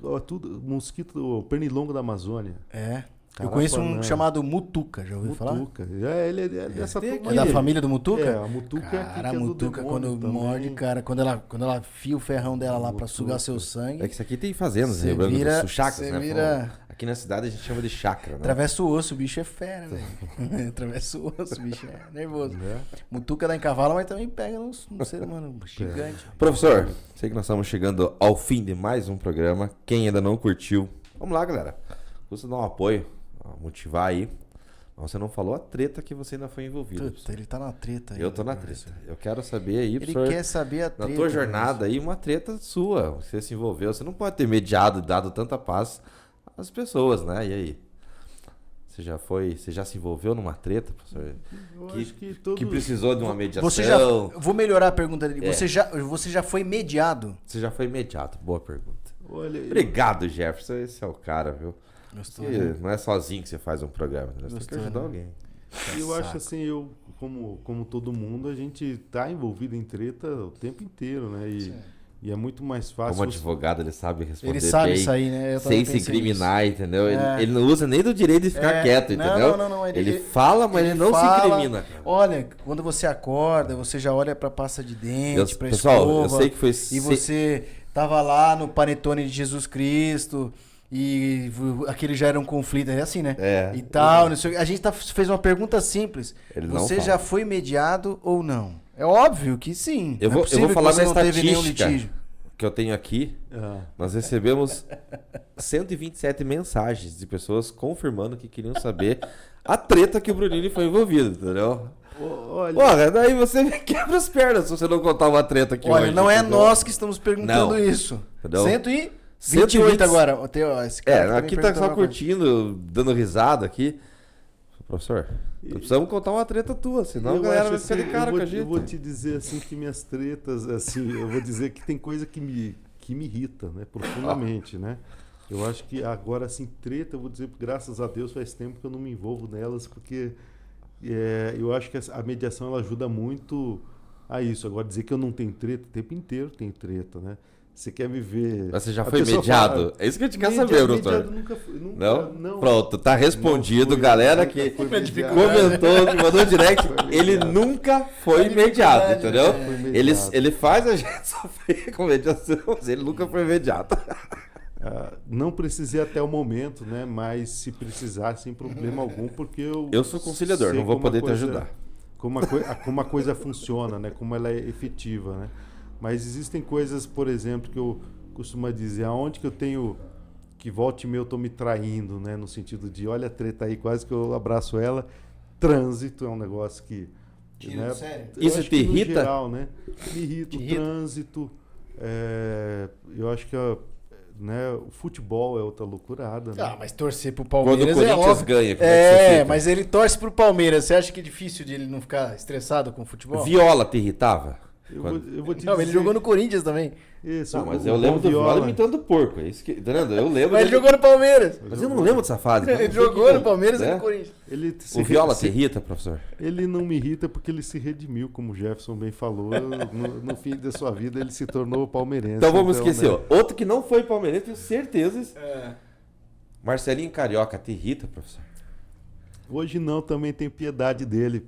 mosquito, o pernilongo da Amazônia. É. Eu Carapanã. conheço um chamado Mutuca, já ouviu falar? Mutuca. Ele é dessa turma É da aí. família do Mutuca? A Mutuca Cara, é a do Mutuca, demônio quando também. morde, cara, quando ela fia o ferrão dela lá pra Mutuca. sugar seu sangue, É que isso aqui tem fazendas, Cê Rio Branco do vira- Sul, chacras, cê né? vira- Aqui na cidade a gente chama de chácara, né? atravessa o osso, o bicho é fera, velho. Atravessa o osso, o bicho é nervoso. Né? Mutuca dá em cavalo, mas também pega no ser humano gigante. Professor, sei que nós estamos chegando ao fim de mais um programa. Quem ainda não curtiu, vamos lá, galera. Custa dar um apoio, motivar aí. Mas você não falou a treta que você ainda foi envolvido. Puta, ele tá na treta aí. Eu tô na treta. Eu quero saber aí, Ele professor, quer saber a treta. na tua jornada aí, uma treta sua. Você se envolveu. Você não pode ter mediado e dado tanta paz às pessoas, né? E aí? Você já se envolveu numa treta, professor? Eu acho que todos... Que precisou de uma mediação? Você já, vou melhorar a pergunta dele. É. Você já foi mediado? Você já foi imediato. Boa pergunta. Olha, Obrigado, Jefferson. Esse é o cara, viu? Gostou, Porque né? não é sozinho que você faz um programa. Né? Você tem que Gostou, ajudar né? alguém. eu acho assim, como todo mundo, a gente tá envolvido em treta o tempo inteiro, né? E é muito mais fácil... Como advogado, ele sabe responder Ele sabe bem, isso aí, né? Eu sem também se pensei incriminar, entendeu? É. Ele não usa nem do direito de ficar quieto, Não, entendeu? não, Ele fala, mas ele não se fala, incrimina, cara. Olha, quando você acorda, você já olha pra pasta de dente, pra Pessoal, escova. eu sei que foi... E você tava lá no panetone de Jesus Cristo e aquele já era um conflito, é assim, né? É. E tal, não sei o quê. A gente fez uma pergunta simples. Ele não Você fala. já foi mediado ou não? É óbvio que sim. Eu Não é vou possível falar que você minha não teve nenhum estatística litígio. que eu tenho aqui. Ah, Nós recebemos 127 mensagens de pessoas confirmando que queriam saber a treta que o Brunini foi envolvido, entendeu? Olha, Porra, daí você me quebra as pernas se você não contar uma treta aqui Olha, hoje. não é entendeu? nós que estamos perguntando Não. isso. Entendeu? 128 agora. Esse cara Aqui também tá só perguntou uma curtindo, dando risada aqui. Professor, precisamos contar uma treta tua, senão a eu galera acho vai ficar de assim, cara com a eu gente. vou te dizer assim que minhas tretas, assim, eu vou dizer que tem coisa que me irrita, né, profundamente, né? Eu acho que agora, assim, treta, eu vou dizer, graças a Deus, faz tempo que eu não me envolvo nelas, porque eu acho que a mediação ela ajuda muito a isso. Agora, dizer que eu não tenho treta, o tempo inteiro tem treta, né? Você quer me ver... Mas você já a foi pessoa mediado? fala, É isso que a gente quer saber, doutor. mediado nunca fui, não. Pronto, tá respondido. Não fui, galera nunca que fui mediado. comentou, que mandou direct, Foi ele mediado. nunca foi mediado, entendeu? Foi Ele, mediado. ele faz a gente sofrer com mediação, mas ele nunca foi mediado. Não precisei até o momento, né? Mas se precisar, sem problema algum, porque Eu sou conciliador, sei não vou como a poder te coisa- ajudar. Como a coisa funciona, né? Como ela é efetiva, né? Mas existem coisas, por exemplo, que eu costumo dizer, aonde que eu tenho que volta e meia eu tô me traindo, né? No sentido de, olha a treta aí, quase que eu abraço ela. Trânsito é um negócio que... Tira né? do sério? Eu Isso acho te que, no irrita? geral, né? Me irrita Te o irrita? trânsito. Eu acho que né, o futebol é outra loucurada. Né? Ah, mas torcer pro Quando o Palmeiras é Corinthians óbvio. ganha, como é que você fica? Mas ele torce pro Palmeiras. Você acha que é difícil de ele não ficar estressado com o futebol? Viola te irritava? Eu vou te Não, ele dizer- jogou no Corinthians também. Isso, Não, mas o eu lembro do Viola Viola imitando o porco. É isso que, entendeu? Eu lembro. Mas ele dele- jogou no Palmeiras. Mas eu não lembro dessa fase. Ele jogou no Palmeiras e no Corinthians. Ele O Viola te irrita, professor? Ele não me irrita porque ele se redimiu, como o Jefferson bem falou. No fim da sua vida, ele se tornou palmeirense. Então vamos esquecer. né? Ó. Outro que não foi palmeirense, tenho certeza. Marcelinho Carioca te irrita, professor? Hoje não, também tem piedade dele.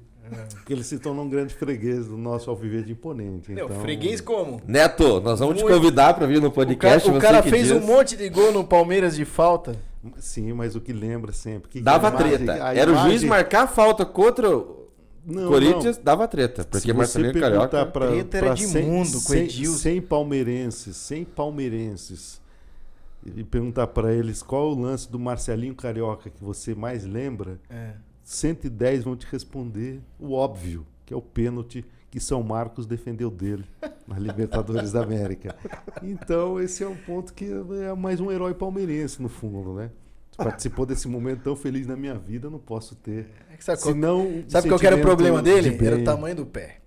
Porque ele se tornou um grande freguês do nosso Alviverde imponente. Não, Então, freguês como? Neto, nós vamos te Muito. convidar para vir no O podcast. cara você que fez diz. um monte de gol no Palmeiras de falta. Sim, mas o que lembra sempre. Que Dava a imagem- treta. a Era o juiz imagem- marcar falta contra o Não, Corinthians, não. dava treta. Porque Se Marcelinho você perguntar Carioca. pra, Treta era pra de mundo com Edilson. 100 palmeirenses, e perguntar para eles qual é o lance do Marcelinho Carioca que você mais lembra, 110 vão te responder o óbvio, que é o pênalti que São Marcos defendeu dele na Libertadores da América. Então, esse é um ponto que é mais um herói palmeirense, no fundo, né? Participou desse momento tão feliz na minha vida, eu não posso ter. Sabe Senão, sabe qual que era o sentimento problema dele? de bem, Era o tamanho do pé.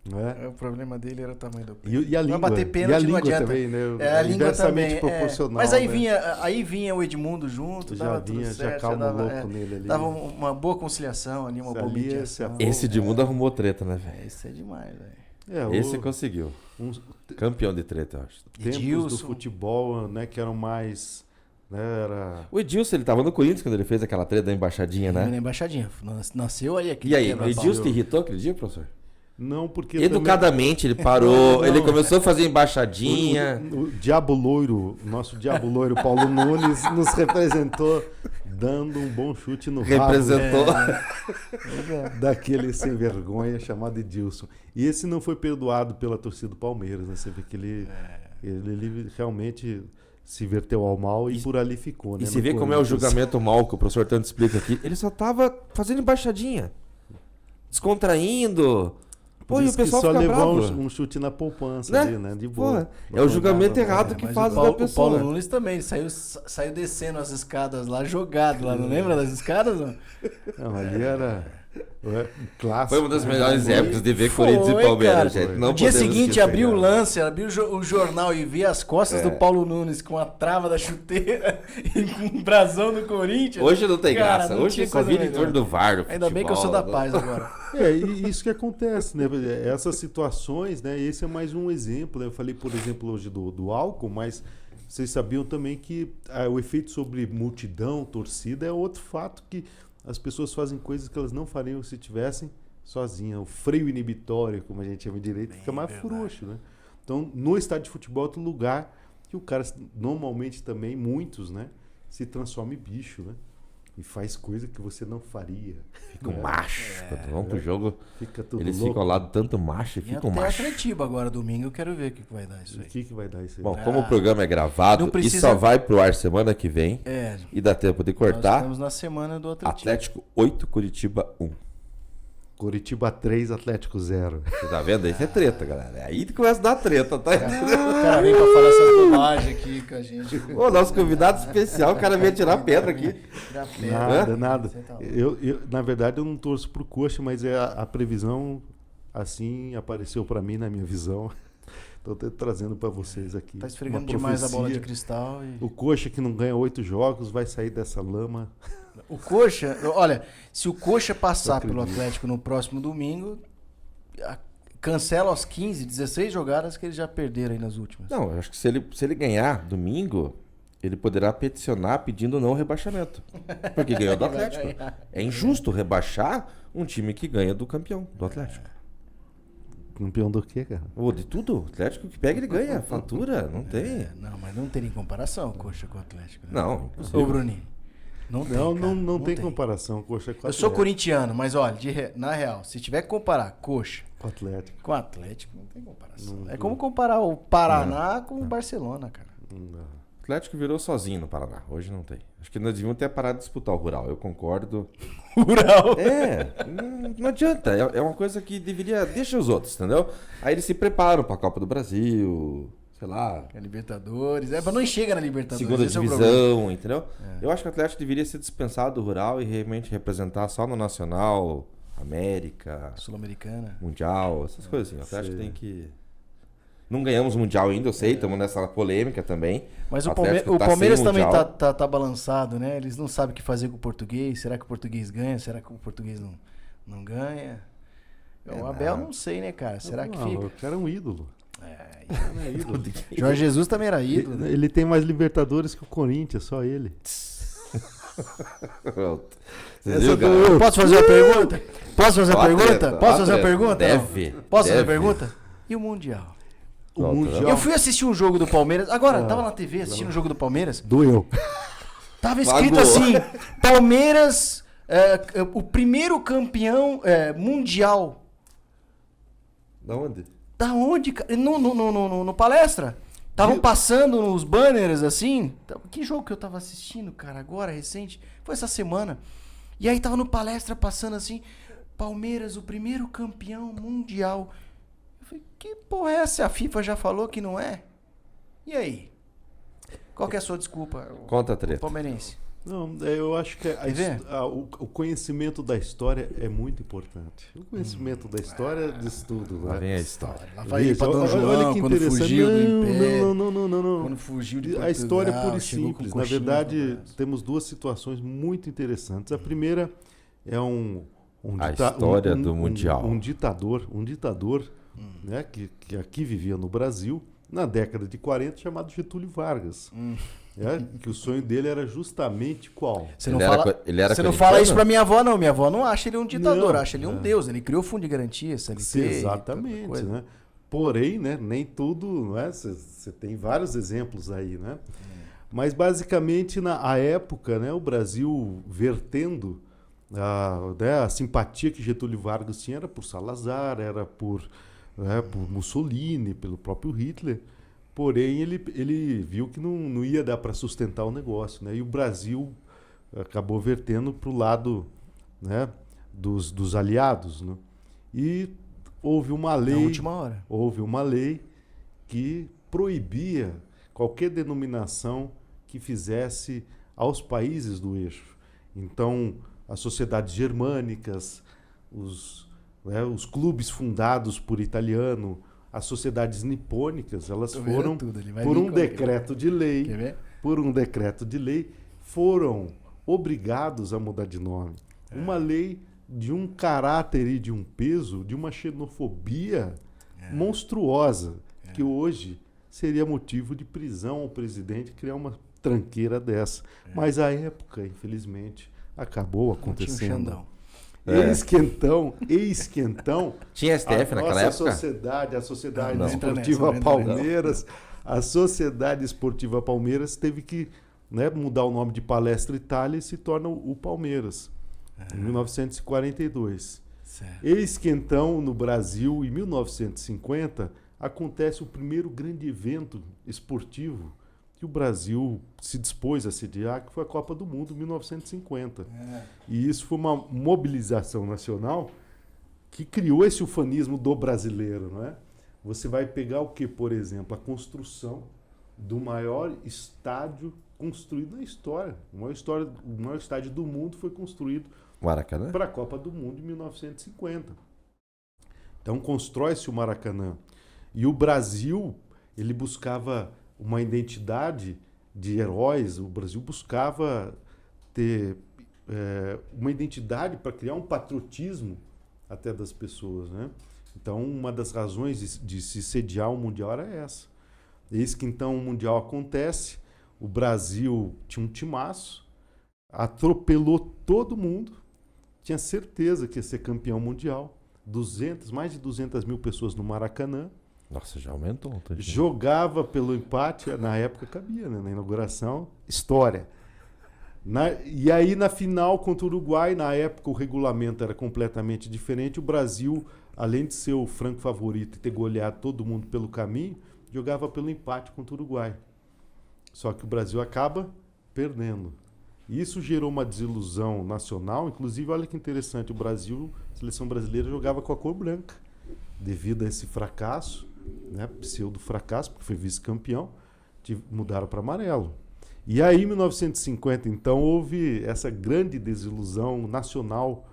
né? O problema dele era o tamanho do pé. E a Vai língua, bater pênalti, e a não língua adianta. também, né? A língua Inversamente também. proporcional. Mas aí, né? aí vinha o Edmundo junto, Já dava tudo vinha, certo. já calma dava, louco nele ali. dava uma boa conciliação ali, uma boa Ali, mediação. Esse de mundo arrumou treta, né, velho? Esse é demais, velho. Esse conseguiu. uns Campeão de treta, eu acho. tempos do Edilson. futebol, né, que eram mais, né, era O Edilson, ele tava no Corinthians quando ele fez aquela treta da embaixadinha, Na né? embaixadinha. Nasceu ali aquele E aí, o quebra-pau. Edilson te irritou aquele dia, professor? não porque Educadamente, ele parou, Não. ele começou a fazer embaixadinha. o Diabo Loiro, nosso Diabo Loiro Paulo Nunes nos representou dando um bom chute no rabo Representou. daquele sem vergonha chamado Edilson. E esse não foi perdoado pela torcida do Palmeiras, né? Você vê que ele realmente se verteu ao mal e por ali ficou, né? E se no vê como é o Corinthians. julgamento mal que o professor tanto explica aqui. Ele só tava fazendo embaixadinha. Descontraindo. Pô, Por e o isso que pessoal só fica levou bravo. um chute na poupança Né? ali, né? De Pô, boa. é o julgamento errado que Mas faz o da Paulo, pessoa. o Paulo Nunes também, ele saiu descendo as escadas lá, jogado lá, não lembra das escadas? Não? Não, ali era um clássico. Foi uma das melhores Foi. épocas de ver Foi, Corinthians e Palmeiras, cara. gente. Não No dia podemos seguinte, esquecer, abriu o cara. lance, abriu o jornal e via as costas do Paulo Nunes com a trava da chuteira e com o brasão do Corinthians. Hoje não tem Cara, graça. não Hoje tinha só coisa vira em melhor. torno do VAR. do Ainda bem que eu sou da futebol, paz agora. E isso que acontece, né? Essas situações, né? Esse é mais um exemplo. Né? Eu falei, por exemplo, hoje do álcool, mas vocês sabiam também que o efeito sobre multidão, torcida, é outro fato que as pessoas fazem coisas que elas não fariam se tivessem sozinhas. O freio inibitório, como a gente chama direito, fica mais frouxo, né? Então, no estádio de futebol é outro lugar que o cara, normalmente também, muitos, né? Se transforma em bicho, né? e faz coisa que você não faria. Fica um macho. Quando vão pro jogo, Fica tudo eles louco. ficam ao lado tanto macho e E ficam até macho. Atletiba agora, domingo, eu quero ver o que vai dar isso O aí. que vai dar isso aí? Bom, como o programa é gravado Não e precisa- só vai pro ar semana que vem, É, e dá tempo de nós cortar, estamos na semana do Atletiba. Atlético 8, Curitiba 1. Curitiba 3, Atlético 0. Você tá vendo? Isso é treta, galera. É aí que começa a dar treta, tá? O cara vem pra falar essa bobagem aqui com a gente. Ô, nosso convidado especial, o cara veio tirar pedra aqui. Tirar pedra. Nada. Você tá louco. Na verdade, eu não torço pro Coxa, mas a previsão assim apareceu para mim na minha visão. Estou trazendo para vocês aqui. Tá esfregando uma demais a bola de profecia. cristal. E... O Coxa que não ganha 8 jogos vai sair dessa lama. O Coxa, olha, se o Coxa passar Eu pelo acredito. Atlético no próximo domingo, cancela as 15, 16 jogadas que eles já perderam aí nas últimas. Não, eu acho que se ele ganhar domingo, ele poderá peticionar pedindo não rebaixamento. Porque ganhou do Ele vai Atlético. ganhar. É injusto rebaixar um time que ganha do campeão, do Atlético. Campeão do quê, cara? Ô, de tudo, o Atlético que pega, ele ganha. Fatura, não tem. Não, mas não tem nem comparação o Coxa com o Atlético. Né? Não, impossível. Ô, Bruninho. Não tem, cara, Não tem comparação. Coxa com Eu sou Atlético. corintiano, mas olha, na real, se tiver que comparar Coxa Com Atlético. com o Atlético, não tem comparação. É como comparar o Paraná com o Barcelona, cara. Não. O Atlético virou sozinho no Paraná. Hoje não tem. Acho que nós devíamos ter parado de disputar o Rural. Eu concordo. Rural. Não adianta. É uma coisa que deveria... Deixa os outros, entendeu? Aí eles se preparam pra Copa do Brasil, sei lá, É Libertadores. É, mas não chega na Libertadores. segunda esse é o problema. divisão, entendeu? Eu acho que o Atlético deveria ser dispensado do Rural e realmente representar só no Nacional, América, Sul-Americana. Mundial, essas coisas assim. O Atlético Sim. tem que... Não ganhamos Mundial ainda, eu sei, estamos nessa polêmica também. Mas o Atlético tá Palmeiras sem também Mundial. tá balançado, né? Eles não sabem o que fazer com o português. Será que o português ganha? Será que o português não ganha? O Abel não sei, né, cara? Será que fica? O cara é um ídolo. É, O cara é ídolo. Jorge Jesus também era ídolo. né? Ele tem mais Libertadores que o Corinthians, só ele. Pronto. Você Essa viu, do- galera? Posso fazer uma pergunta? Posso fazer uma Ó, pergunta? treta, Posso ó, fazer uma treta. pergunta? Deve, Não? Posso fazer uma deve. pergunta? E o Mundial? O Pronto, Mundial. Eu fui assistir um jogo do Palmeiras. Agora, tava na TV assistindo o jogo do Palmeiras. Doeu. Tava escrito Magoou. assim: Palmeiras, o primeiro campeão mundial. Da onde? Da onde, cara? No palestra. Estavam passando nos banners assim. Que jogo que eu tava assistindo, cara, agora, recente? Foi essa semana. E aí tava no palestra passando assim: Palmeiras, o primeiro campeão mundial. Eu falei: que porra é essa? A FIFA já falou que não é? E aí? Qual que é a sua desculpa, Conta a treta. palmeirense? Não, eu acho que Quer ver? o conhecimento da história é muito importante. O conhecimento da história diz tudo. Lá né? vem a história. Lá vai ele pra Dom Olha João, que quando interessante. fugiu do Império. Não. Quando fugiu de Portugal, A história é pura e chegou com simples. Na coxinha verdade, no braço. temos duas situações muito interessantes. A primeira é A história do Mundial. Um ditador, né, que aqui vivia no Brasil, na década de 40, chamado Getúlio Vargas. Que o sonho dele era justamente qual? Você não Ele era fala, co- ele era você não corintiano? fala isso pra minha avó, não. Minha avó não acha ele um ditador, Não, acha ele um deus. Ele criou o fundo de garantia, CLT. Exatamente, coisa. né? Porém, né, nem tudo, não é? Você tem vários exemplos aí, né? Mas basicamente na época, né, o Brasil vertendo a simpatia que Getúlio Vargas tinha era por Salazar, era por Mussolini, pelo próprio Hitler. Porém, ele viu que não ia dar para sustentar o negócio, né? E o Brasil acabou vertendo para o lado, né, dos aliados, né? E houve uma Na lei, última hora. que proibia qualquer denominação que fizesse aos países do eixo. Então, as sociedades germânicas, os clubes fundados por italiano, as sociedades nipônicas, elas Tô vendo foram, tudo, ele vai por vir um com- decreto de lei, Quer ver? foram obrigados a mudar de nome. Uma lei de um caráter e de um peso, de uma xenofobia monstruosa, que hoje seria motivo de prisão ao presidente criar uma tranqueira dessa. Mas a época, infelizmente, acabou Tinha um acontecendo. Xandão. Eis que então, Tinha STF naquela época? a Sociedade Não. Esportiva Não entra nessa. Palmeiras, a Sociedade Esportiva Palmeiras teve que né, mudar o nome de Palestra Itália e se torna o Palmeiras, em 1942. Certo. Eis que então, no Brasil, em 1950, acontece o primeiro grande evento esportivo que o Brasil se dispôs a sediar, que foi a Copa do Mundo, em 1950. E isso foi uma mobilização nacional que criou esse ufanismo do brasileiro, não é? Você vai pegar o que, por exemplo? A construção do maior estádio construído na história. O maior estádio do mundo foi construído Maracanã? para a Copa do Mundo em 1950. Então constrói-se o Maracanã. E o Brasil, ele buscava uma identidade de heróis, o Brasil buscava ter uma identidade para criar um patriotismo até das pessoas, né? Então, uma das razões de se sediar o Mundial era essa. Eis que então o Mundial acontece, o Brasil tinha um timaço, atropelou todo mundo, tinha certeza que ia ser campeão mundial, mais de 200 mil pessoas no Maracanã, Nossa, já aumentou. jogava pelo empate, na época cabia, né? Na inauguração, história. E aí na final contra o Uruguai, na época o regulamento era completamente diferente, o Brasil, além de ser o franco favorito e ter goleado todo mundo pelo caminho, jogava pelo empate contra o Uruguai. Só que o Brasil acaba perdendo. Isso gerou uma desilusão nacional, inclusive, olha que interessante, o Brasil, a seleção brasileira jogava com a cor branca, devido a esse fracasso, né, pseudo-fracasso, porque foi vice-campeão, mudaram para amarelo. E aí, em 1950, então, houve essa grande desilusão nacional.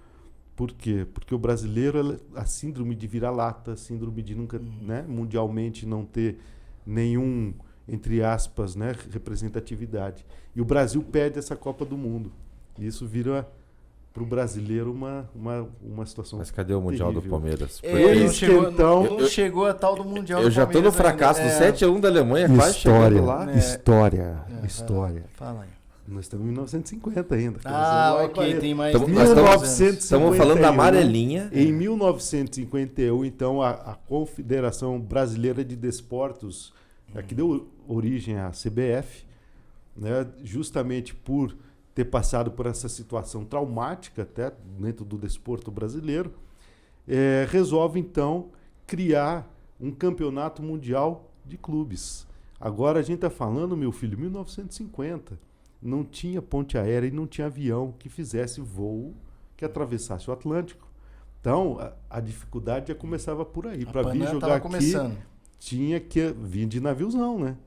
Por quê? Porque o brasileiro, a síndrome de vira-lata, a síndrome de nunca, né, mundialmente não ter nenhum, entre aspas, né, representatividade. E o Brasil perde essa Copa do Mundo. E isso vira para o brasileiro uma situação. Mas cadê o Mundial terrível. do Palmeiras? Não chegou a tal do Mundial Eu do já tô no Palmeiras fracasso do ainda. 7-1 da Alemanha, quase chegando lá. História. Fala aí. Nós estamos em 1950 ainda. Ok, tem mais... Nós 1951, estamos falando da amarelinha. Em 1951, então, a Confederação Brasileira de Desportos, que deu origem à CBF, né, justamente por ter passado por essa situação traumática até dentro do desporto brasileiro, resolve, então, criar um campeonato mundial de clubes. Agora a gente está falando, meu filho, 1950. Não tinha ponte aérea e não tinha avião que fizesse voo que atravessasse o Atlântico. Então, a dificuldade já começava por aí. Para vir jogar aqui, tinha que vir de naviozão, né?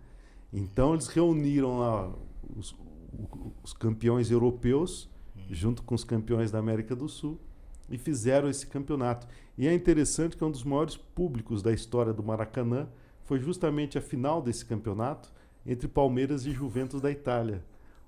Então, eles reuniram lá os campeões europeus, junto com os campeões da América do Sul, e fizeram esse campeonato. E é interessante que um dos maiores públicos da história do Maracanã foi justamente a final desse campeonato entre Palmeiras e Juventus da Itália,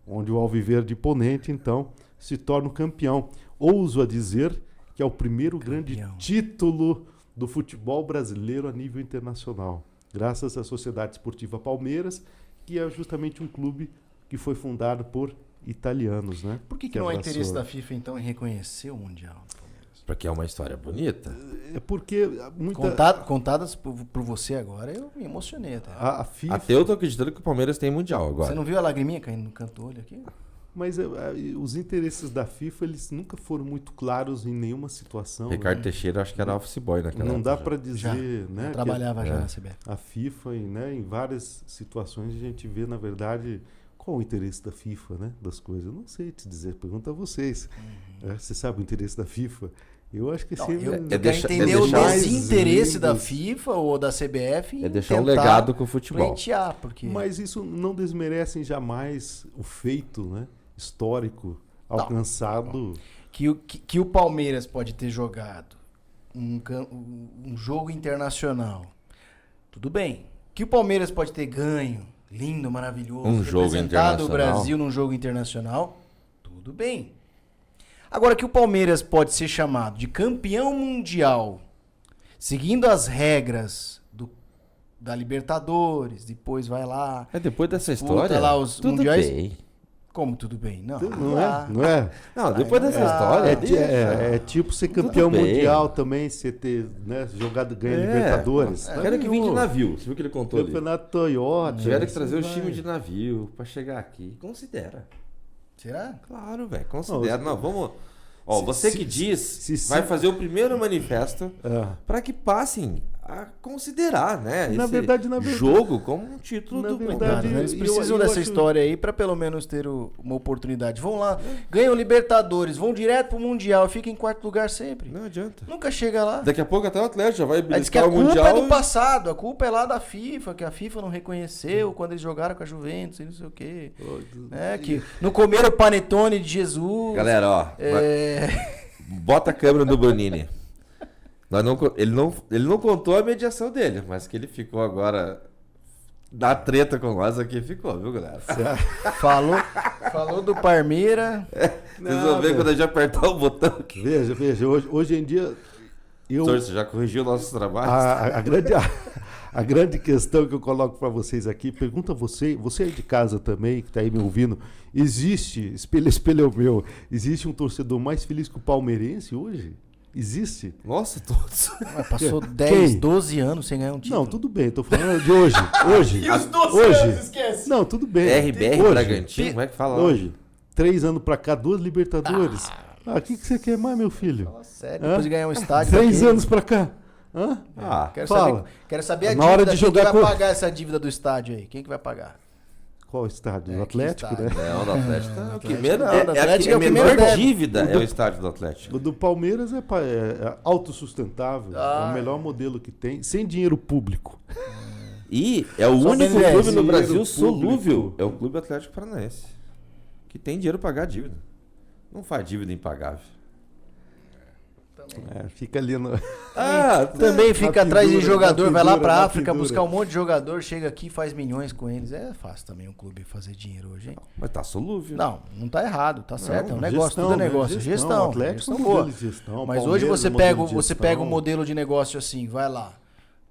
onde o Alviverde imponente, então, se torna o campeão. Ouso a dizer que é o primeiro grande título do futebol brasileiro a nível internacional, graças à Sociedade Esportiva Palmeiras, que é justamente um clube que foi fundado por italianos, né? Por que não há interesse da FIFA, então, em reconhecer o Mundial do Palmeiras? Porque é uma história bonita. É porque contadas por você agora, eu me emocionei até. A FIFA... Até eu tô acreditando que o Palmeiras tem Mundial agora. Você não viu a lagriminha caindo no canto do olho aqui? Mas os interesses da FIFA, eles nunca foram muito claros em nenhuma situação. Ricardo Teixeira, acho que era office boy naquela época. Não dá para dizer, né? Eu trabalhava já na CBF. A FIFA, né, em várias situações, a gente vê, na verdade, qual o interesse da FIFA, né, das coisas. Eu não sei te dizer, pergunta a vocês. Você sabe o interesse da FIFA? Eu acho que sempre... Eu quero entender o desinteresse da FIFA ou da CBF é deixar um legado com o futebol. Porque... Mas isso não desmerece jamais o feito, né, histórico alcançado. Que o Palmeiras pode ter jogado um jogo internacional, tudo bem. Que o Palmeiras pode ter ganho, lindo, maravilhoso, um jogo internacional, o Brasil num jogo internacional, tudo bem. Agora, que o Palmeiras pode ser chamado de campeão mundial, seguindo as regras da Libertadores, depois vai lá... Depois dessa história, lá os tudo mundiais. bem. Como tudo bem? Não, Não dá. é? Não é? Não, depois dessa história. É tipo ser campeão Tudo bem. mundial também, você ter, né, jogado, ganha Libertadores. Quero que vim de navio. Você viu o que ele contou ali? Campeonato Toyota. Tiveram que trazer o vai. time de navio pra chegar aqui. Considera. Será? Claro, velho. Considera. Não, vamos. Ó, Se- você se- que diz, se- vai fazer o primeiro manifesto Ah. para que passem a considerar, né? Na esse verdade- jogo como um título Na do verdade, Cara, né? Eles eu- precisam eu dessa acho- história aí pra pelo menos ter uma oportunidade. Vão lá, ganham Libertadores, vão direto pro Mundial, fica em quarto lugar sempre. Não adianta. Nunca chega lá. Daqui a pouco até o Atlético já vai Aí diz que beliscar a o culpa Mundial. é do passado, a culpa é lá da FIFA, que a FIFA não reconheceu quando eles jogaram com a Juventus e não sei o quê. É, que não comeram o panetone de Jesus. Galera, ó. Bota a câmera no Brunini. Ele não contou a mediação dele, mas que ele ficou agora da treta com nós aqui, ficou, viu, galera? Falou do Parmeira. Vocês vão ver quando a gente apertar o botão aqui. Veja, hoje em dia. Você já corrigiu nossos trabalhos? A grande questão que eu coloco para vocês aqui, pergunta você aí de casa também, que está aí me ouvindo, existe, espelho meu, existe um torcedor mais feliz que o palmeirense hoje? Existe? Nossa, todos. Mas passou 10, Quem? 12 anos sem ganhar um título. Não, tudo bem, tô falando de hoje. Hoje. E os 12 hoje. anos, esquece. Não, tudo bem. RBR Hoje. Bragantino, como é que fala? lá? Hoje. 3 anos para cá, 2 Libertadores. O que você quer mais, meu filho? Fala sério, depois de ganhar um estádio. 3 daquele. anos para cá. Hã? Quero Fala. saber a Na hora dívida. de Quem jogar que vai com- pagar essa dívida do estádio aí? Quem que vai pagar? Qual estádio? É, O que Atlético, estádio? né? Não, do Atlético. O que Atlético menos, não, é, do é a Atlético que- é a o que menor menos deve. dívida é o estádio do Atlético. O do Palmeiras é autossustentável. É o melhor modelo que tem, sem dinheiro público. E é o Só único BNDES, clube no dinheiro Brasil público. solúvel. É o Clube Atlético Paranaense. Que tem dinheiro pra pagar a dívida. Não faz dívida impagável. Fica ali no. Também fica atrás de pendura, jogador, na vai lá pendura, pra na África pendura. buscar um monte de jogador, chega aqui e faz milhões com eles. É fácil também um clube fazer dinheiro hoje, hein? Mas tá solúvel. Não tá errado, tá certo. É um Não, negócio, gestão, tudo é né? negócio. Gestão, Gestão. Atlético Gestão é um boa. modelo de gestão, Mas hoje Palmeiras você é modelo pega, de você gestão. pega um modelo de negócio assim, vai lá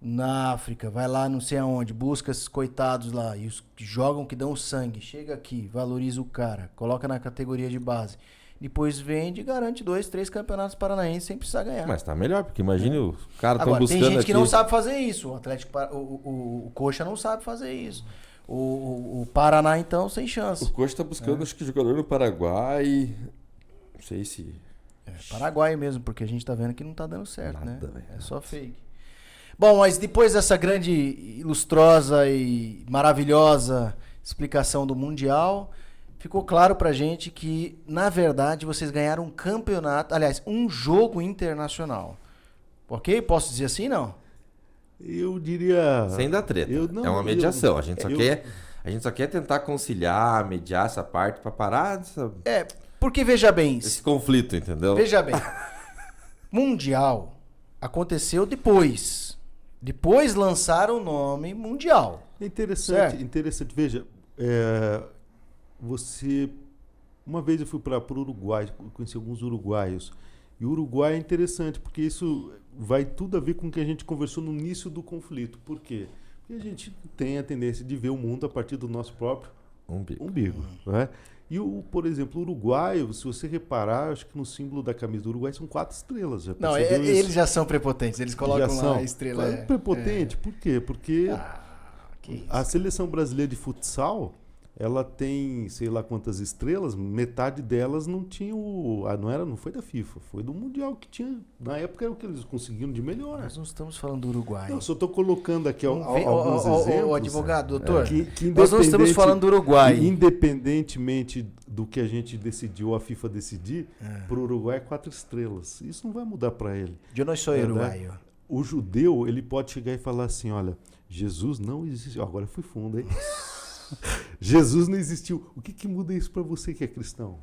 na África, vai lá não sei aonde, busca esses coitados lá e os que jogam, que dão sangue, chega aqui, valoriza o cara, coloca na categoria de base. Depois vende e garante 2, 3 campeonatos paranaenses sem precisar ganhar. Mas tá melhor, porque imagine o cara tão Agora, buscando tem gente aqui. que não sabe fazer isso. O Atlético, o Coxa não sabe fazer isso. O Paraná, então, sem O chance. Coxa tá buscando, acho que jogador no Paraguai. Não sei se. Paraguai mesmo, porque a gente tá vendo que não tá dando certo, Nada, né? velho. É só fake. Bom, mas depois dessa grande, ilustrosa e maravilhosa explicação do Mundial, ficou claro pra gente que, na verdade, vocês ganharam um campeonato, aliás, um jogo internacional. Ok? Posso dizer assim, não? Eu diria. Sem dar treta. É uma mediação. A gente só quer tentar conciliar, mediar essa parte pra parar Porque veja bem, esse conflito, entendeu? veja bem, Mundial aconteceu depois. Depois lançaram o nome Mundial. É interessante, Certo. interessante. Veja, uma vez eu fui para o Uruguai, conheci alguns uruguaios. E o Uruguai é interessante, porque isso vai tudo a ver com o que a gente conversou no início do conflito. Por quê? Porque a gente tem a tendência de ver o mundo a partir do nosso próprio umbigo. Né? E, por exemplo, o uruguaio, se você reparar, acho que no símbolo da camisa do Uruguai são 4 estrelas. Já Não, percebeu isso? eles já são prepotentes, eles colocam Já lá são. a estrela. É prepotente, por quê? Porque Que isso. a seleção brasileira de futsal, ela tem, sei lá quantas estrelas, metade delas não tinha não foi da FIFA, foi do Mundial que tinha, na época era o que eles conseguiram de melhor. Nós não estamos falando do Uruguai. Eu só estou colocando aqui alguns Ô, exemplos. advogado, doutor, que nós não estamos independente- falando do Uruguai. Independentemente do que a gente decidiu, a FIFA decidir, para o Uruguai é 4 estrelas. Isso não vai mudar para ele. Eu não sou É, né? uruguaio. O judeu, ele pode chegar e falar assim, olha, Jesus não existiu. Agora eu fui fundo, hein? Jesus não existiu. O que muda isso para você que é cristão?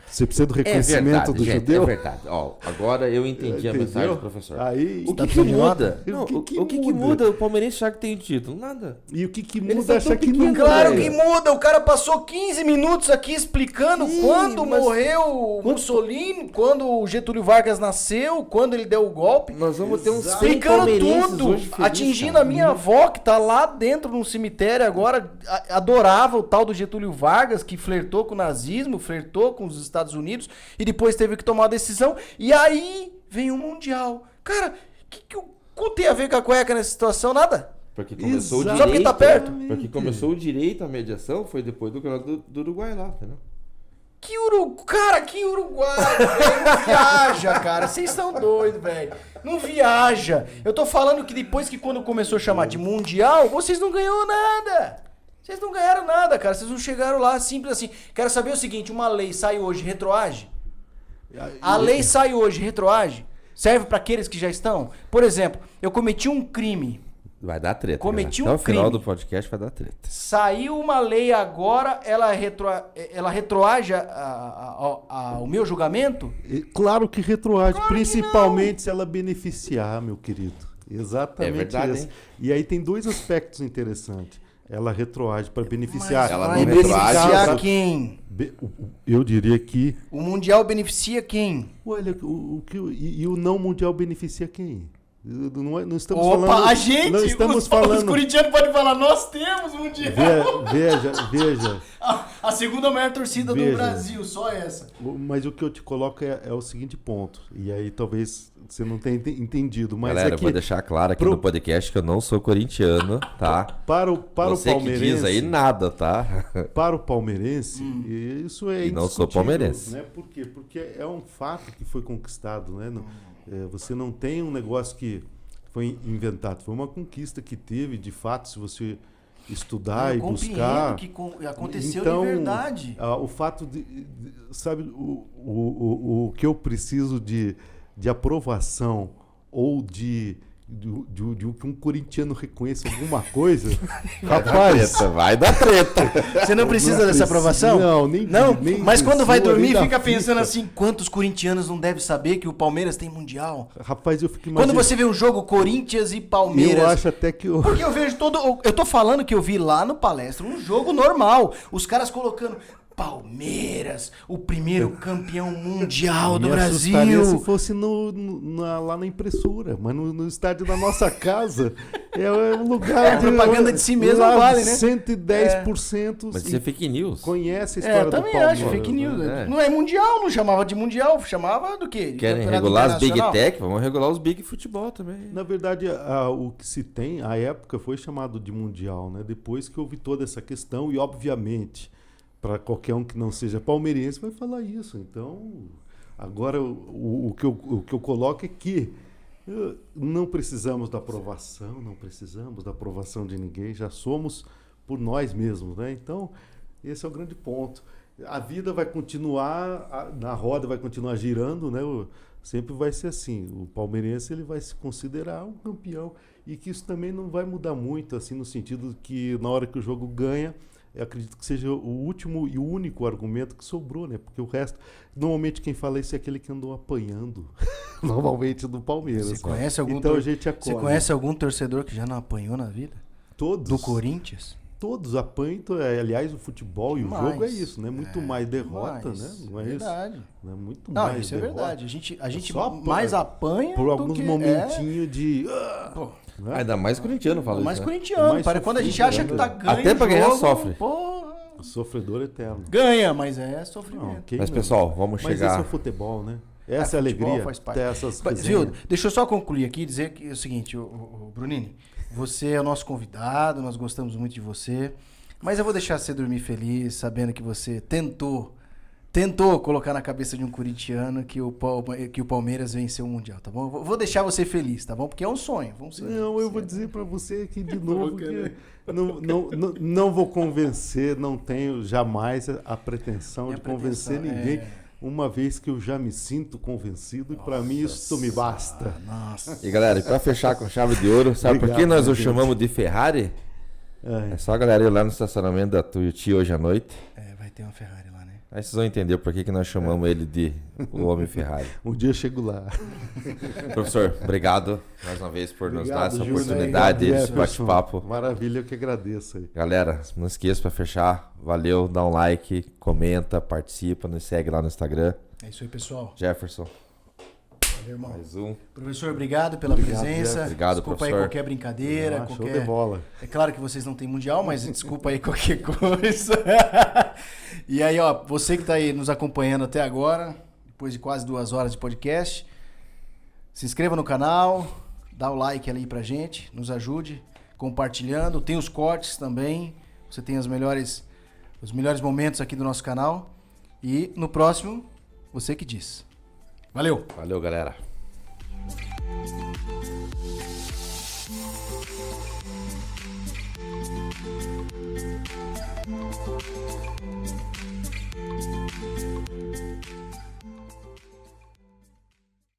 Você precisa do reconhecimento do gente, judeu? É verdade. Ó, agora eu entendi a mensagem do professor. Aí, O Tá que precisando de muda? nota? Não, O que o que muda? O Palmeirense já que tem título? Nada. e o que Eles muda são achar tão que não pequenos, Claro velho. que muda, o cara passou 15 minutos aqui explicando Sim, quando mas- morreu o Mussolini, quando o Getúlio Vargas nasceu, quando ele deu o golpe. Nós vamos ter uns 100 Explicando palmeirenses tudo, hoje felizes, atingindo cara. a minha avó, que tá lá dentro num cemitério agora, adorava o tal do Getúlio Vargas, que flertou com o nazismo, flertou com os Estados Unidos, e depois teve que tomar uma decisão, e aí vem o Mundial. Cara, o que o cu tem a ver com a cueca nessa situação? Nada. Porque começou o Exato. direito. Só porque tá perto. Porque começou o direito à mediação foi depois do campeonato do Uruguai lá, entendeu? Cara, que Uruguai, velho, não viaja, cara. Vocês são doidos, velho. Não viaja. Eu tô falando que depois que quando começou a chamar de Mundial, vocês não ganharam nada. Vocês não ganharam nada, cara. Vocês não chegaram lá, simples assim. Quero saber o seguinte, uma lei sai hoje, retroage? A lei sai hoje, retroage? Serve pra aqueles que já estão? Por exemplo, eu cometi um crime. Vai dar treta. Cometi galera. um Até o final crime. do podcast vai dar treta. Saiu uma lei agora, ela retroage o meu julgamento? Claro que retroage, principalmente se ela beneficiar, meu querido. Exatamente É verdade, isso. hein? E aí tem dois aspectos interessantes. Ela retroage para beneficiar. ela vai não retroage, beneficiar ela- quem? Eu diria que. O Mundial beneficia quem? Olha, e o não mundial beneficia quem? Não estamos Opa, falando. a gente, não estamos os falando. corintianos podem falar, nós temos Mundial. Veja. A segunda maior torcida do Veja. Brasil, só essa. Mas o que eu te coloco é o seguinte ponto. E aí talvez você não tenha entendido. Mas Galera, é eu que vou deixar claro aqui pro- no podcast que eu não sou corintiano, tá? para o Você que palmeirense. diz aí nada, tá? Para o palmeirense, isso é E não sou indiscutível, palmeirense. Né? Por quê? Porque é um fato que foi conquistado. Né? Você não tem um negócio que foi inventado. Foi uma conquista que teve, de fato, se você estudar Eu e compreendo buscar. que aconteceu Então, de verdade. O fato sabe, o que eu preciso de aprovação ou de que um corintiano reconheça alguma coisa, rapaz. Vai dar treta. Você não precisa dessa aprovação? Não, Mas quando vai precisa, dormir nem fica da pensando FIFA. assim, quantos corintianos não devem saber que o Palmeiras tem Mundial? Rapaz, eu fico Quando imaginando. você vê um jogo Corinthians e Palmeiras... Eu acho até que Porque eu vejo eu tô falando que eu vi lá no palestra um jogo normal. Os caras colocando Palmeiras, o primeiro campeão mundial do me assustaria Brasil. se fosse lá na impressora, mas no estádio da nossa casa é um lugar A propaganda de si mesmo lá vale, né? 110% Mas isso é fake news. conhece a É, história eu do também Palmeiras. acho, fake news. né? Não é mundial, não chamava de mundial, chamava do quê? De Querem campeonato regular as Big internacional? Tech, vamos regular os Big Futebol também. Na verdade, o que se tem, a época foi chamado de mundial, né? Depois que houve toda essa questão e, obviamente, para qualquer um que não seja palmeirense vai falar isso. Então, agora o que eu coloco é que não precisamos da aprovação, de ninguém, já somos por nós mesmos, né? Então, esse é o grande ponto. A vida vai continuar, na roda vai continuar girando, né? Sempre vai ser assim. O palmeirense ele vai se considerar um campeão e que isso também não vai mudar muito, assim, no sentido que na hora que o jogo ganha, eu acredito que seja o último e o único argumento que sobrou, né? Porque o resto, normalmente quem fala isso é aquele que andou apanhando, normalmente do Palmeiras. Você conhece algum Então a gente acolhe. Você conhece algum torcedor que já não apanhou na vida? Todos. Do Corinthians? Todos apanham. Aliás, o futebol e o Mais. jogo é isso, né? Muito mais derrota, mais. né? Não é Verdade. isso? Não é muito Não, mais isso é derrota. verdade. A gente Só apanha. mais apanha Por do alguns que momentinhos de... Pô, né? Ainda mais corintiano fala mais isso, né? corintiano. Mais Para quando a gente sofrido, acha que né? tá ganho Até pra o ganhar jogo, sofre. Porra. Sofredor eterno. Ganha, mas é Não, sofrimento. quem Mas, não? pessoal, vamos Mas chegar... esse é o futebol, né? Essa é a Futebol alegria. faz parte. Ter essas Viu? resenhas. Deixa eu só concluir aqui e dizer que é o seguinte, o Brunini, você é o nosso convidado, nós gostamos muito de você, mas eu vou deixar você dormir feliz, sabendo que você tentou colocar na cabeça de um corintiano que o Palmeiras venceu o Mundial, tá bom? Vou deixar você feliz, tá bom? Porque é um sonho. Vamos ser Não, eu vou dizer para você aqui de novo que não vou convencer, não tenho jamais a pretensão Minha de convencer pretensão, ninguém, uma vez que eu já me sinto convencido e para mim isso me basta. Nossa. E galera, pra fechar com chave de ouro, sabe por que Obrigado, nós o gente. chamamos de Ferrari? É só a galera ir lá no estacionamento da Tuiuti hoje à noite. Vai ter uma Ferrari lá, né? Aí vocês vão entender por que nós chamamos ele de o Homem Ferrari. Um dia eu chego lá. Professor, obrigado mais uma vez por nos dar essa Júlio. oportunidade, esse Jefferson. bate-papo. Maravilha, eu que agradeço aí. Galera, não esqueça para fechar. Valeu, dá um like, comenta, participa, nos segue lá no Instagram. É isso aí, pessoal. Jefferson, Valeu, irmão. mais um. Professor, obrigado pela Obrigado, presença. Jeff. Obrigado, desculpa professor. aí qualquer brincadeira, Show de qualquer... bola. É claro que vocês não têm mundial, mas desculpa aí qualquer coisa. E aí, ó, você que tá aí nos acompanhando até agora, depois de quase 2 horas de podcast, se inscreva no canal, dá o like ali pra gente, nos ajude compartilhando. Tem os cortes também, você tem os melhores momentos aqui do nosso canal. E no próximo, você que diz. Valeu! Valeu, galera.